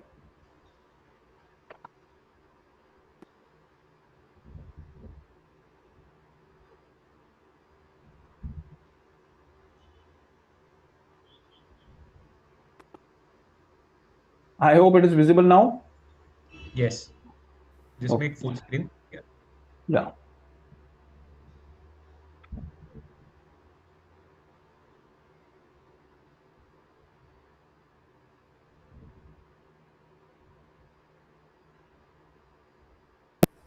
I hope it is visible now. Yes. Just Okay. make full screen. Yeah. Yeah.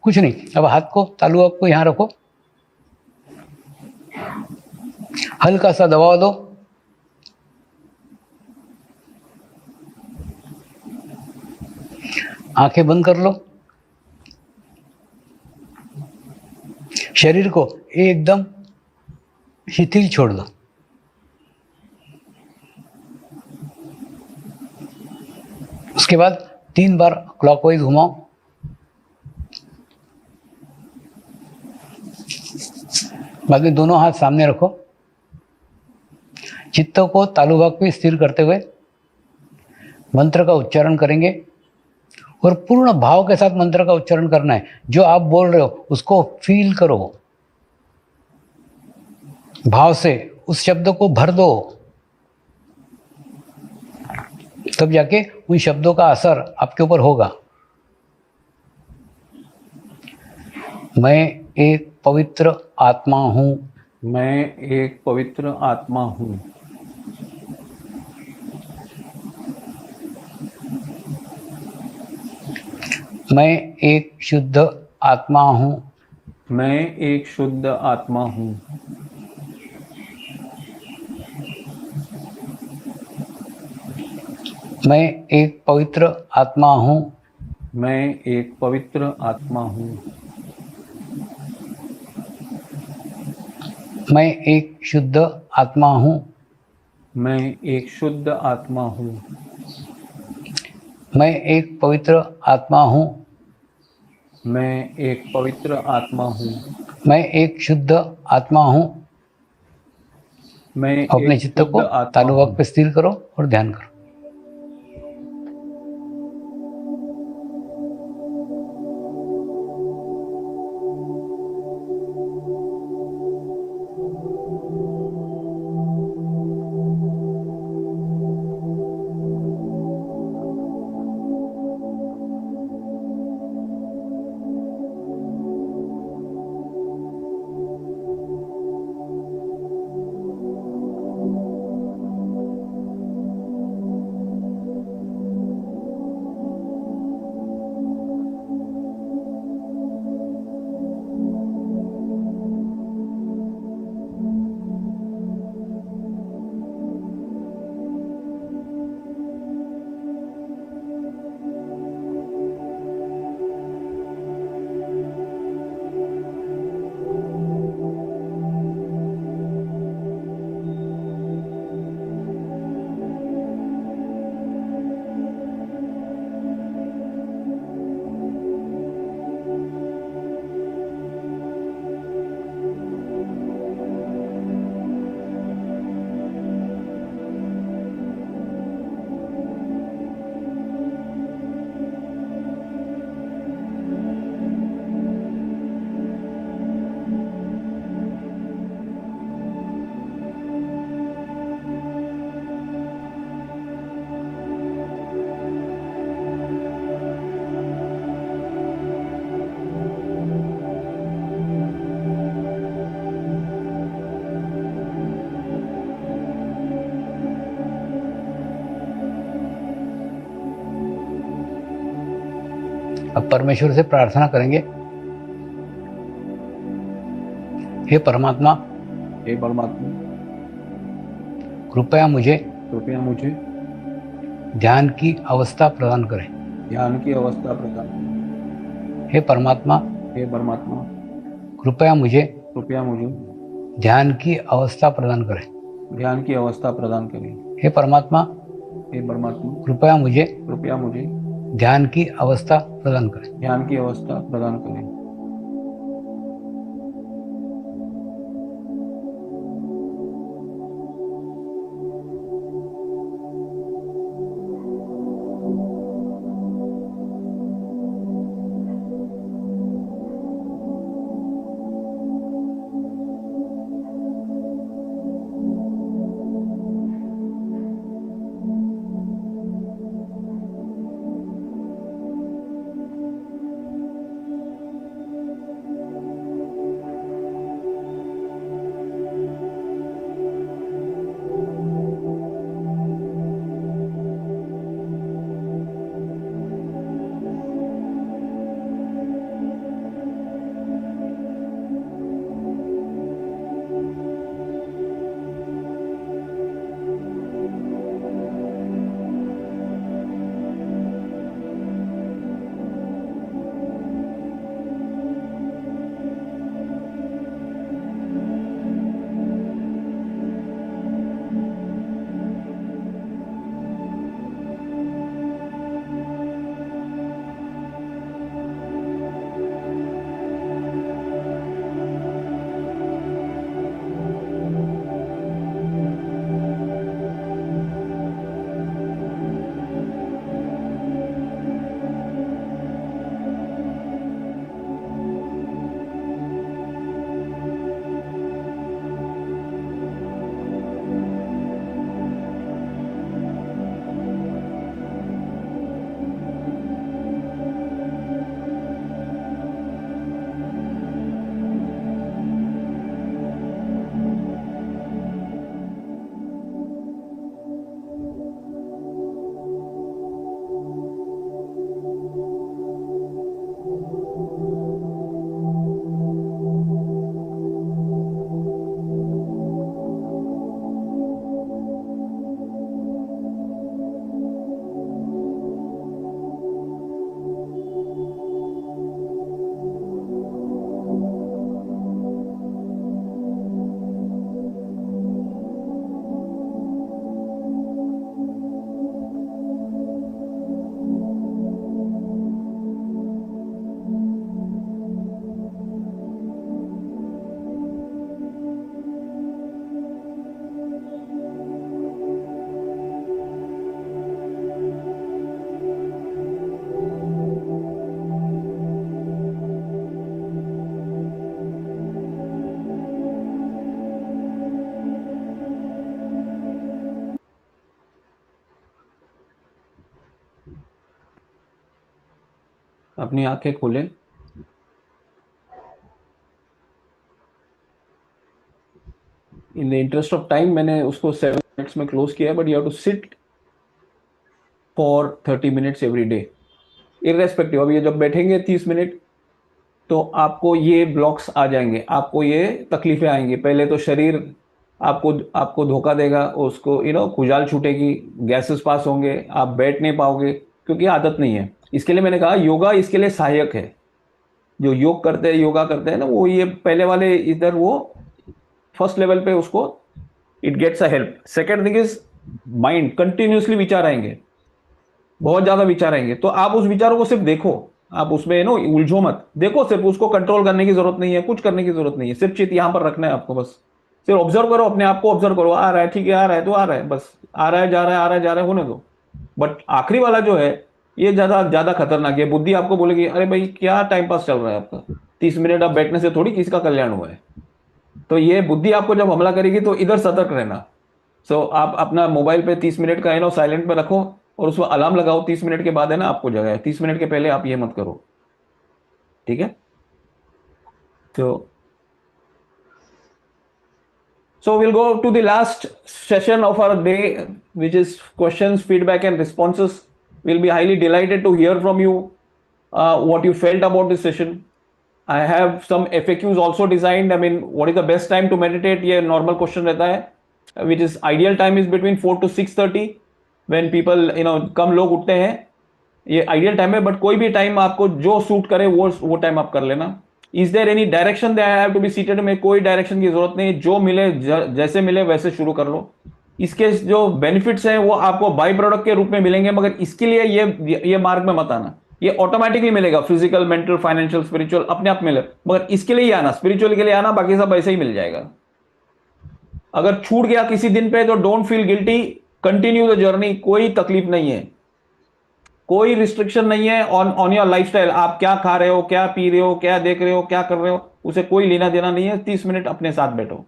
कुछ नहीं, अब हाथ को तालू आपको यहाँ रखो, हल्का सा दबाव दो, आंखें बंद कर लो, शरीर को एकदम शिथिल छोड़ दो। उसके बाद 3 बार क्लॉकवाइज घुमाओ। बाद में दोनों हाथ सामने रखो, चित्त को तालु भाग पे स्थिर करते हुए मंत्र का उच्चारण करेंगे और पूर्ण भाव के साथ मंत्र का उच्चारण करना है। जो आप बोल रहे हो उसको फील करो, भाव से उस शब्द को भर दो, तब जाके उन शब्दों का असर आपके ऊपर होगा। मैं एक पवित्र आत्मा हूं। मैं एक पवित्र आत्मा हूं। मैं एक शुद्ध आत्मा हूं। मैं एक शुद्ध आत्मा हूं। मैं एक पवित्र आत्मा हूं। मैं एक पवित्र आत्मा हूं। मैं एक शुद्ध आत्मा हूं। मैं एक शुद्ध आत्मा हूं। मैं एक पवित्र आत्मा हूं। मैं एक पवित्र आत्मा हूं। मैं एक शुद्ध आत्मा हूं। मैं अपने एक चित्त शुद्ध को आत्मा तालु हूं। भाग पे स्थिर करो और ध्यान करो। अब परमेश्वर से प्रार्थना करेंगे, हे परमात्मा, हे परमात्मा, कृपया मुझे ध्यान की अवस्था प्रदान करें। ध्यान की अवस्था प्रदान करें। हे परमात्मा, कृपया मुझे ध्यान की अवस्था प्रदान करें। ध्यान की अवस्था प्रदान करें। हे परमात्मा, कृपया मुझे ध्यान की अवस्था प्रदान करें। ध्यान की अवस्था प्रदान करें। अपनी आंखें खोलें। In the interest of time मैंने उसको 7 मिनट्स में क्लोज किया है, but you have to sit for 30 minutes every day, irrespective. अब ये जब बैठेंगे 30 मिनट, तो आपको ये ब्लॉक्स आ जाएंगे, आपको ये तकलीफें आएंगी। पहले तो शरीर आपको आपको धोखा देगा, उसको खुजाल छूटेगी, गैसेस पास होंगे, आप बैठ नहीं पाओगे क्योंकि आदत नहीं है। इसके लिए मैंने कहा योगा इसके लिए सहायक है। जो योग करते हैं, योगा करते हैं ना, वो ये पहले वाले इधर वो फर्स्ट लेवल पे उसको it gets a help. Second thing is mind continuously विचार आएंगे, बहुत ज्यादा विचार आएंगे, तो आप उस विचारों को सिर्फ देखो, आप उसमें उलझो मत, देखो सिर्फ, उसको कंट्रोल करने की जरूरत नहीं है, कुछ करने की जरूरत नहीं है, सिर्फ चित यहां पर रखना है आपको। बस सिर्फ ऑब्जर्व करो, अपने आप को ऑब्जर्व करो, आ रहा है ठीक है, आ रहा है तो आ रहा है, बस आ रहा है जा रहा है, आ रहा है जा रहा है, होने दो। बट आखिरी वाला जो है ये ज्यादा ज्यादा खतरनाक है। बुद्धि आपको बोलेगी अरे भाई क्या टाइम पास चल रहा है आपका, 30 मिनट आप बैठने से थोड़ी किसी का कल्याण हुआ है। तो ये बुद्धि आपको जब हमला करेगी तो इधर सतर्क रहना। सो आप अपना मोबाइल पे 30 मिनट का साइलेंट पे रखो, और उसमें अलार्म लगाओ 30 मिनट के बाद आपको जगाए, 30 मिनट के पहले आप ये मत करो, ठीक है। So we'll go to the last session of our day, which is questions, feedback, and responses. We'll be highly delighted to hear from you what you felt about this session. I have some FAQs also designed. I mean, what is the best time to meditate? ये normal question रहता है, which is ideal time is between 4 to 6:30 when people कम लोग उठते हैं, ये ideal time है। But कोई भी टाइम आपको जो सूट करे वो टाइम आप कर लेना। Is there any direction that I have to be seated? में कोई डायरेक्शन की जरूरत नहीं, जो मिले जैसे मिले वैसे शुरू कर लो। इसके जो बेनिफिट्स हैं वो आपको बाई प्रोडक्ट के रूप में मिलेंगे, मगर इसके लिए ये मार्ग में मत आना, ये ऑटोमेटिकली मिलेगा, फिजिकल, मेंटल, फाइनेंशियल, स्पिरिचुअल अपने आप मिले, मगर इसके लिए ही आना, स्पिरिचुअल के लिए आना, बाकी सब ऐसे ही मिल जाएगा। अगर छूट गया किसी दिन पे तो don't feel guilty, continue the journey, कोई तकलीफ नहीं है, कोई रिस्ट्रिक्शन नहीं है ऑन योर लाइफस्टाइल। आप क्या खा रहे हो, क्या पी रहे हो, क्या देख रहे हो, क्या कर रहे हो, उसे कोई लेना देना नहीं है। 30 मिनट अपने साथ बैठो।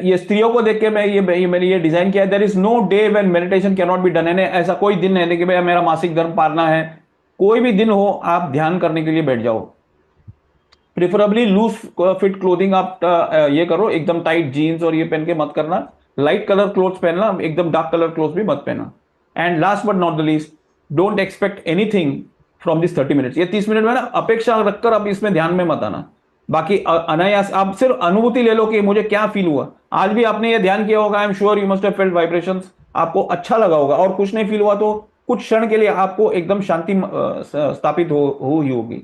ये स्त्रियों को देख के मैंने ये डिजाइन किया है। There is no day when meditation can not be done. यानी ऐसा कोई दिन नहीं कि भाई मेरा मासिक धर्म पालना है, कोई भी दिन हो आप ध्यान करने के लिए बैठ जाओ। प्रिफरेबली लूज फिट क्लोथिंग आप ये करो, एकदम टाइट जीन्स और ये पहन के मत करना, लाइट कलर क्लोथ्स पहनना, एकदम डार्क कलर क्लोथ्स भी मत पहनना। And last but not the least, don't expect anything from this 30 minutes. ये 30 मिनट में ना अपेक्षा रखकर आप इसमें ध्यान में मत आना। बाकी अनायास आप सिर्फ अनुभूति ले लो कि मुझे क्या फील हुआ। आज भी आपने ये ध्यान किया होगा, I am sure you must have felt vibrations, आपको अच्छा लगा होगा। और कुछ नहीं फील हुआ तो कुछ क्षण के लिए आपको एकदम शांति स्थापित हुई होगी।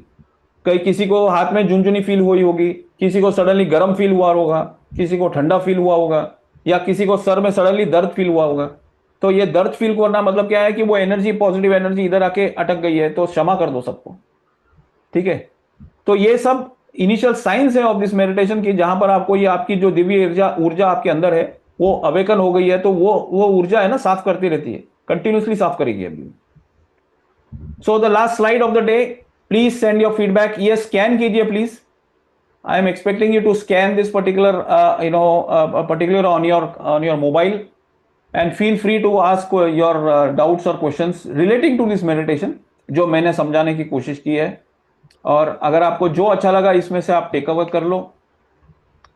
कई किसी को हाथ में झुनझुनी फील हुई होगी, किसी को सडनली गर्म फील हुआ होगा, किसी को ठंडा फील हुआ होगा, या किसी को सर में सडनली दर्द फील हुआ होगा। तो ये दर्द फील करना मतलब क्या है कि वो एनर्जी, पॉजिटिव एनर्जी इधर आके अटक गई है, तो क्षमा कर दो सबको, ठीक है। तो ये सब इनिशियल साइंस है ऑफ दिस मेडिटेशन की, जहां पर आपको ये आपकी जो दिव्य ऊर्जा आपके अंदर है वो अवेकन हो गई है, तो वो ऊर्जा है ना साफ करती रहती है, कंटिन्यूसली साफ करेगी अभी। So the last slide of the day, please send your feedback. ये स्कैन कीजिए please, I am expecting you to scan this particular particular on your mobile, and feel free to ask your doubts or questions relating to this meditation जो मैंने समझाने की कोशिश की है। और अगर आपको जो अच्छा लगा इसमें से आप टेक अवे कर लो।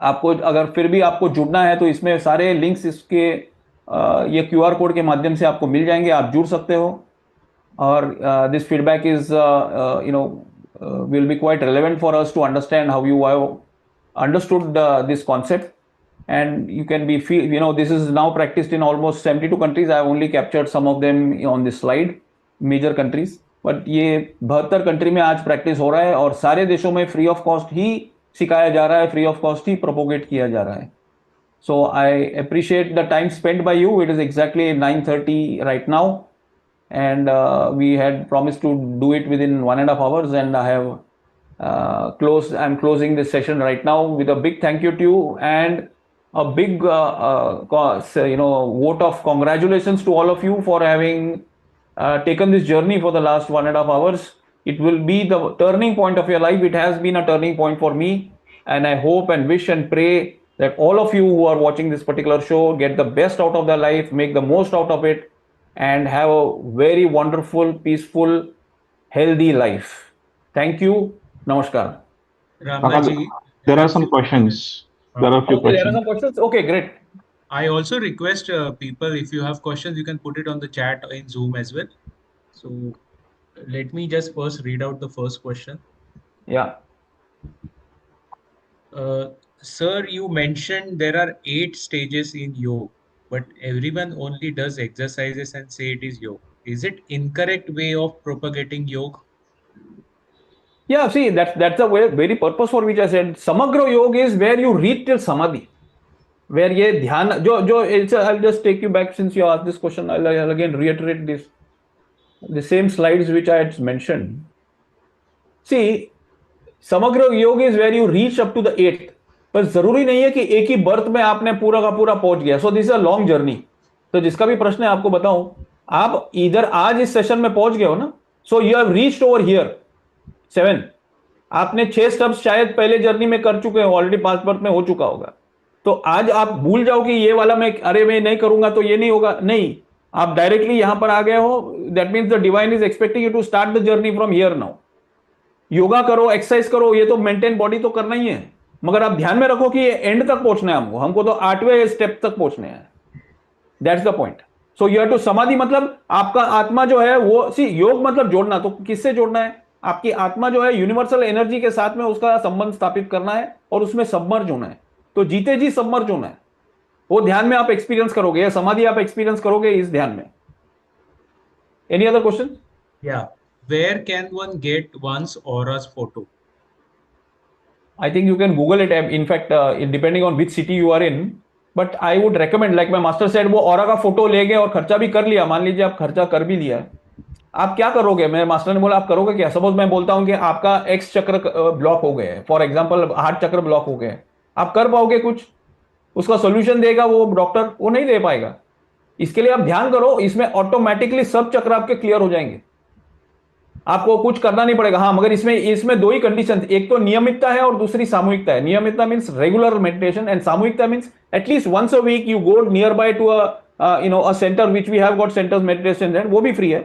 आपको अगर फिर भी आपको जुड़ना है तो इसमें सारे लिंक्स इसके ये QR कोड के माध्यम से आपको मिल जाएंगे, आप जुड़ सकते हो। और this feedback is will be quite relevant for us to understand how you have understood this concept, and you can be this is now practiced in almost 72 countries. I have only captured some of them on this slide, major countries, but ये 72 country में आज practice हो रहा है, और सारे देशों में फ्री ऑफ कॉस्ट ही सिखाया जा रहा है, free of cost he propagate किया जा रहा है। So I appreciate the time spent by you. It is exactly 9:30 right now, and we had promised to do it within 1.5 hours, and I have I'm closing this session right now with a big thank you to you, and a big vote of congratulations to all of you for having taken this journey for the last 1.5 hours. It will be the turning point of your life. It has been a turning point for me, and I hope and wish and pray that all of you who are watching this particular show get the best out of their life, make the most out of it, and have a very wonderful, peaceful, healthy life. Thank you. Namaskar. Ramnaji, There are some questions. There are a few Okay, there are questions. some questions. Okay, great. I also request people, if you have questions, you can put it on the chat in Zoom as well. So let me just first read out the first question. Yeah. Sir, you mentioned there are 8 stages in yoga, but everyone only does exercises and say it is yoga. Is it incorrect way of propagating yoga? Yeah, see, that's the very purpose for which I said Samagra Yoga is where you reach till Samadhi. Where ye dhyan, I'll just take you back since you asked this question. I'll again reiterate this. The same slides which I had mentioned. See, samagra yog is where you reach up to the eighth, पर जरूरी नहीं है कि एक ही birth में आपने पूरा का पूरा पहुंच गया. सो this is a long journey. तो जिसका भी प्रश्न है आपको बताऊं, आप इधर आज इस सेशन में पहुंच गए हो ना, सो you have reached over here 7. आपने 6 स्टेप्स शायद पहले जर्नी में कर चुके हो, ऑलरेडी 5 बर्थ में हो चुका होगा. तो आज आप भूल जाओ कि ये वाला मैं अरे मैं नहीं करूंगा तो ये नहीं होगा. नहीं, आप डायरेक्टली यहां पर आ गए हो. That means the divine is expecting you to start the journey from here now. Yoga करो, एक्सरसाइज करो, ये तो मेंटेन बॉडी तो करना ही है, मगर आप ध्यान में रखो कि ये एंड तक पहुंचना है हमको तो 8वें स्टेप तक पहुंचने हैं. That's the point. So you have to samadhi, मतलब आपका आत्मा जो है वो, सी योग मतलब जोड़ना. तो किससे जोड़ना है? आपकी आत्मा जो है यूनिवर्सल एनर्जी के साथ में उसका संबंध स्थापित करना है और उसमें सबमर्ज होना है. तो जीते जी सबमर्ज होना है. वो ध्यान में आप एक्सपीरियंस करोगे, या समाधि आप एक्सपीरियंस करोगे इस ध्यान में. Any other question? Yeah. Where can one get one's aura's photo? I think you can Google it. In fact, depending on which city you are in, but I would recommend, like my master said, वो aura का photo ले गए और खर्चा भी कर लिया. मान लीजिए आप खर्चा कर भी लिया, आप क्या करोगे? मेरे मास्टर ने बोला आप करोगे क्या? सपोज मैं बोलता हूं कि आपका एक्स चक्र ब्लॉक हो गए, फॉर एग्जांपल हार्ट चक्र ब्लॉक हो गए, आप कर पाओगे कुछ? उसका सोल्यूशन देगा वो डॉक्टर? वो नहीं दे पाएगा. इसके लिए आप ध्यान करो, इसमें ऑटोमेटिकली सब चक्र आपके क्लियर हो जाएंगे, आपको कुछ करना नहीं पड़ेगा. हाँ, मगर इसमें दो ही कंडीशन, एक तो नियमितता है और दूसरी सामूहिकता है. नियमितता मींस रेगुलर मेडिटेशन, एंड सामूहिकता means at least once a week you go nearby to a centre which we have got centres meditation, and वो भी फ्री है.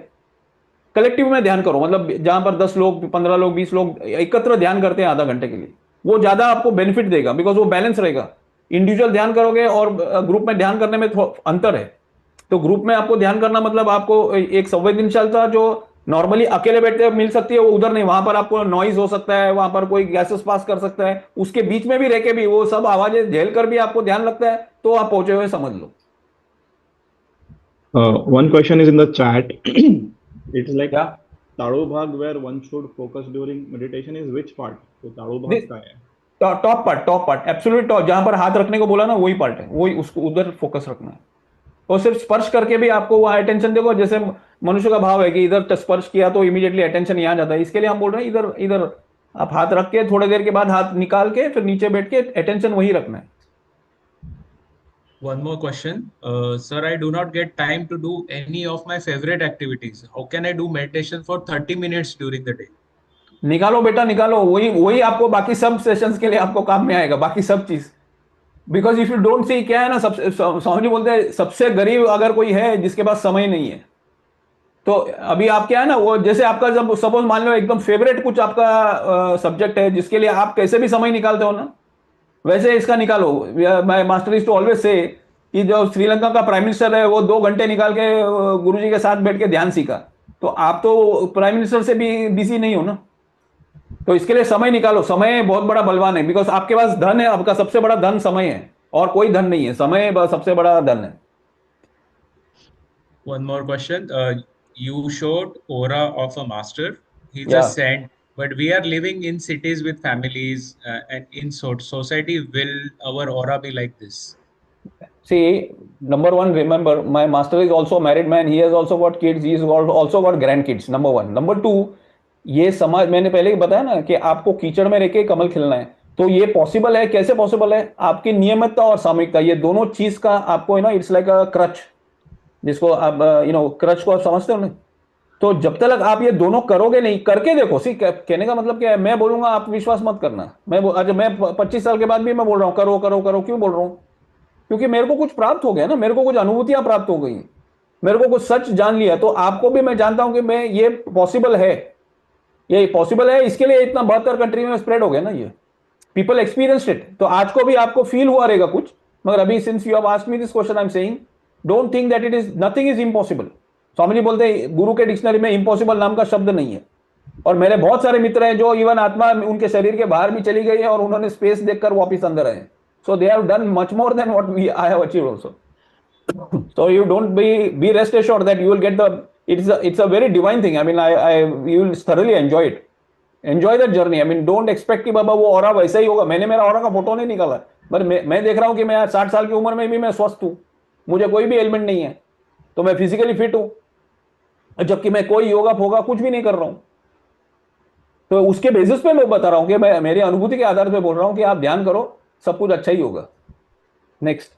कलेक्टिव में ध्यान करो, मतलब जहां पर 10 लोग 15 लोग 20 लोग एकत्र ध्यान करते हैं आधा घंटे के लिए, वो ज्यादा आपको बेनिफिट देगा, बिकॉज वो बैलेंस रहेगा. इंडिविजुअल ध्यान करोगे और ग्रुप में ध्यान करने में अंतर है. तो ग्रुप में आपको ध्यान करना मतलब आपको एक संवेदनशीलता जो नॉर्मली अकेले बैठते मिल सकती है, वो उधर नहीं. वहां पर आपको नॉइज हो सकता है, वहां पर कोई गैसेस पास कर सकता है, उसके बीच में भी रह के भी वो सब आवाजें झेल कर भी आपको ध्यान लगता है, तो आप पहुंचे हुए समझ लो. One question is in the chat. It's like क्या Tado Bhag where one should focus during meditation is which part? तो Tado Bhag का है. टॉप पार्ट एब्सोल्यूट टॉप, जहां पर हाथ रखने को बोला ना वही पार्ट है, वही उसको उधर फोकस रखना है. और सिर्फ स्पर्श करके भी आपको वहां अटेंशन, देखो जैसे मनुष्य का भाव है कि इधर स्पर्श किया तो इमीडिएटली अटेंशन यहां जाता है. इसके लिए हम बोल रहे हैं इधर इधर आप हाथ रख के थोड़ी देर के बाद हाथ निकाल के फिर नीचे बैठ के अटेंशन वही रखना है. One more question. Sir, I do not get time to do any of my favorite activities. How can I do meditation for 30 minutes during the day? निकालो बेटा निकालो, वही वही आपको बाकी सब सेशंस के लिए आपको काम में आएगा, बाकी सब चीज. Because if you don't see, क्या है ना, स्वामी बोलते हैं सबसे गरीब अगर कोई है जिसके पास समय नहीं है, तो अभी आप क्या है ना, वो जैसे आपका जब सपोज मान लो एकदम फेवरेट कुछ आपका सब्जेक्ट है जिसके लिए आप कैसे भी समय निकालते हो ना, वैसे इसका निकालो. My master is to always say कि जो श्रीलंका का प्राइम मिनिस्टर है वो 2 घंटे निकाल के गुरुजी के साथ बैठ के ध्यान सीखा, तो आप तो प्राइम मिनिस्टर से भी बिजी नहीं हो ना. तो इसके लिए समय निकालो. समय बहुत बड़ा बलवान है, बिकॉज आपके पास धन है, आपका सबसे बड़ा धन समय है और कोई धन नहीं है, समय सबसे बड़ा धन है. One more question. You showed aura of a master. He Yeah. just sent, but we are living in cities with families and in society. Will our aura be like this? See, number one, remember, my master is also a married man. He has also got kids. He has also got grandkids. Number one. Number two, ये समाज, मैंने पहले ही बताया ना कि आपको कीचड़ में रह के कमल खिलना है, तो ये पॉसिबल है. कैसे पॉसिबल है? आपकी नियमितता और सामूहिकता, ये दोनों चीज का आपको इट्स लाइक अ क्रच, जिसको आप क्रच को आप समझते हो ना. तो जब तक आप ये दोनों करोगे नहीं, करके देखो. सी कहने का मतलब क्या है, मैं बोलूंगा आप विश्वास मत करना. मैं 25 साल के बाद भी मैं बोल रहा हूँ करो करो करो. क्यों बोल रहा हूँ? क्योंकि मेरे को कुछ प्राप्त हो गया ना, मेरे को कुछ अनुभूतियां प्राप्त हो गई, मेरे को कुछ सच जान लिया. तो आपको भी मैं जानता हूं कि मैं ये पॉसिबल है. ये पॉसिबल है, इसके लिए इतना 72 कंट्री में स्प्रेड हो गया ना ये, पीपल एक्सपीरियंस्ड इट। तो आज को भी आपको फील हुआ रहेगा कुछ, मगर अभी since you have asked me this question, I am saying don't think that it is, nothing is impossible. Swami ji बोलते हैं गुरु के डिक्शनरी में इम्पॉसिबल नाम का शब्द नहीं है। और मेरे बहुत सारे मित्र हैं जो इवन आत्मा उनके शरीर के बाहर भी चली गई है और उन्होंने स्पेस देखकर वापस अंदर आए। So they have done much more than what we I have achieved also. So you don't be rest assured that you will get the, it's a very divine thing. I mean, you will thoroughly enjoy it. Enjoy that journey. I mean, don't expect कि बाबा वो aura वैसा ही होगा। मैंने मेरा aura का photo नहीं निकाला, पर मैं देख रहा हूँ कि मैं 60 साल की उम्र में भी मैं स्वस्थ हूँ, मुझे कोई भी एलिमेंट नहीं है, तो मैं फिजिकली फिट हूँ, जबकि मैं कोई योगा फोगा कुछ भी नहीं कर रहा हूँ। तो उसके बेसिस पे मैं बता रहा हूँ कि मैं मेरी अनुभूति के आधार पे बोल रहा हूँ कि आप ध्यान करो, सब कुछ अच्छा ही होगा। Next.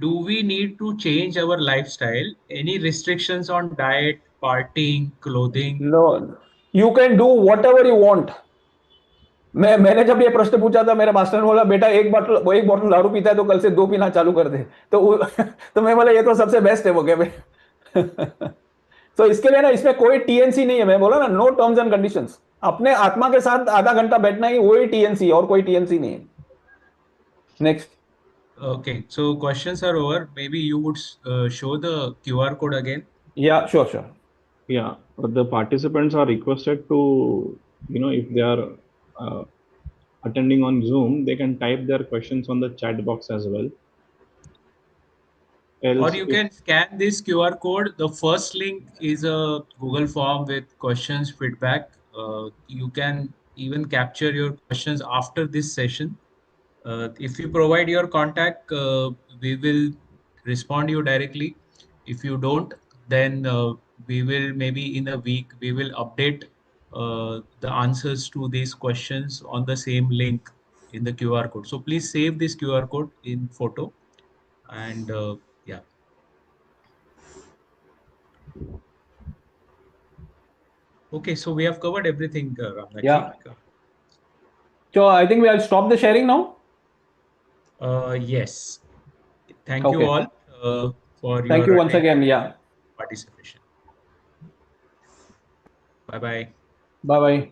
Do we need to change our lifestyle? Any restrictions on diet, partying, clothing? No, you can do whatever you want. मैंने जब ये प्रश्न पूछा था, मेरे मास्टर ने बोला बेटा एक बॉटल दारू पीता है तो कल से 2 पीना चालू कर दे। तो मैं बोला ये तो सबसे बेस्ट है वो क्या। तो इसके लिए ना इसमें कोई टीएनसी नहीं है। मैं बोला ना, नो टर्म्स एंड कंडीशंस। अपने आत्मा के साथ आधा घंटा बैठना ही वही टीएनसी है, और कोई टीएनसी नहीं है। Next. Okay, so questions are over. Maybe you would show the QR code again. या sure. Yeah, but the participants are requested to, if they are attending on Zoom, they can type their questions on the chat box as well. Or Else, you can scan this QR code. The first link is a Google form with questions, feedback. You can even capture your questions after this session. If you provide your contact, we will respond you directly. If you don't, then we will maybe in a week we will update the answers to these questions on the same link in the QR code. So please save this QR code in photo, and yeah. Okay, so we have covered everything, Ramnath. Yeah. So I think we'll stop the sharing now. Yes. Thank you all for Thank your you once again. Yeah. participation. Bye bye. Bye bye.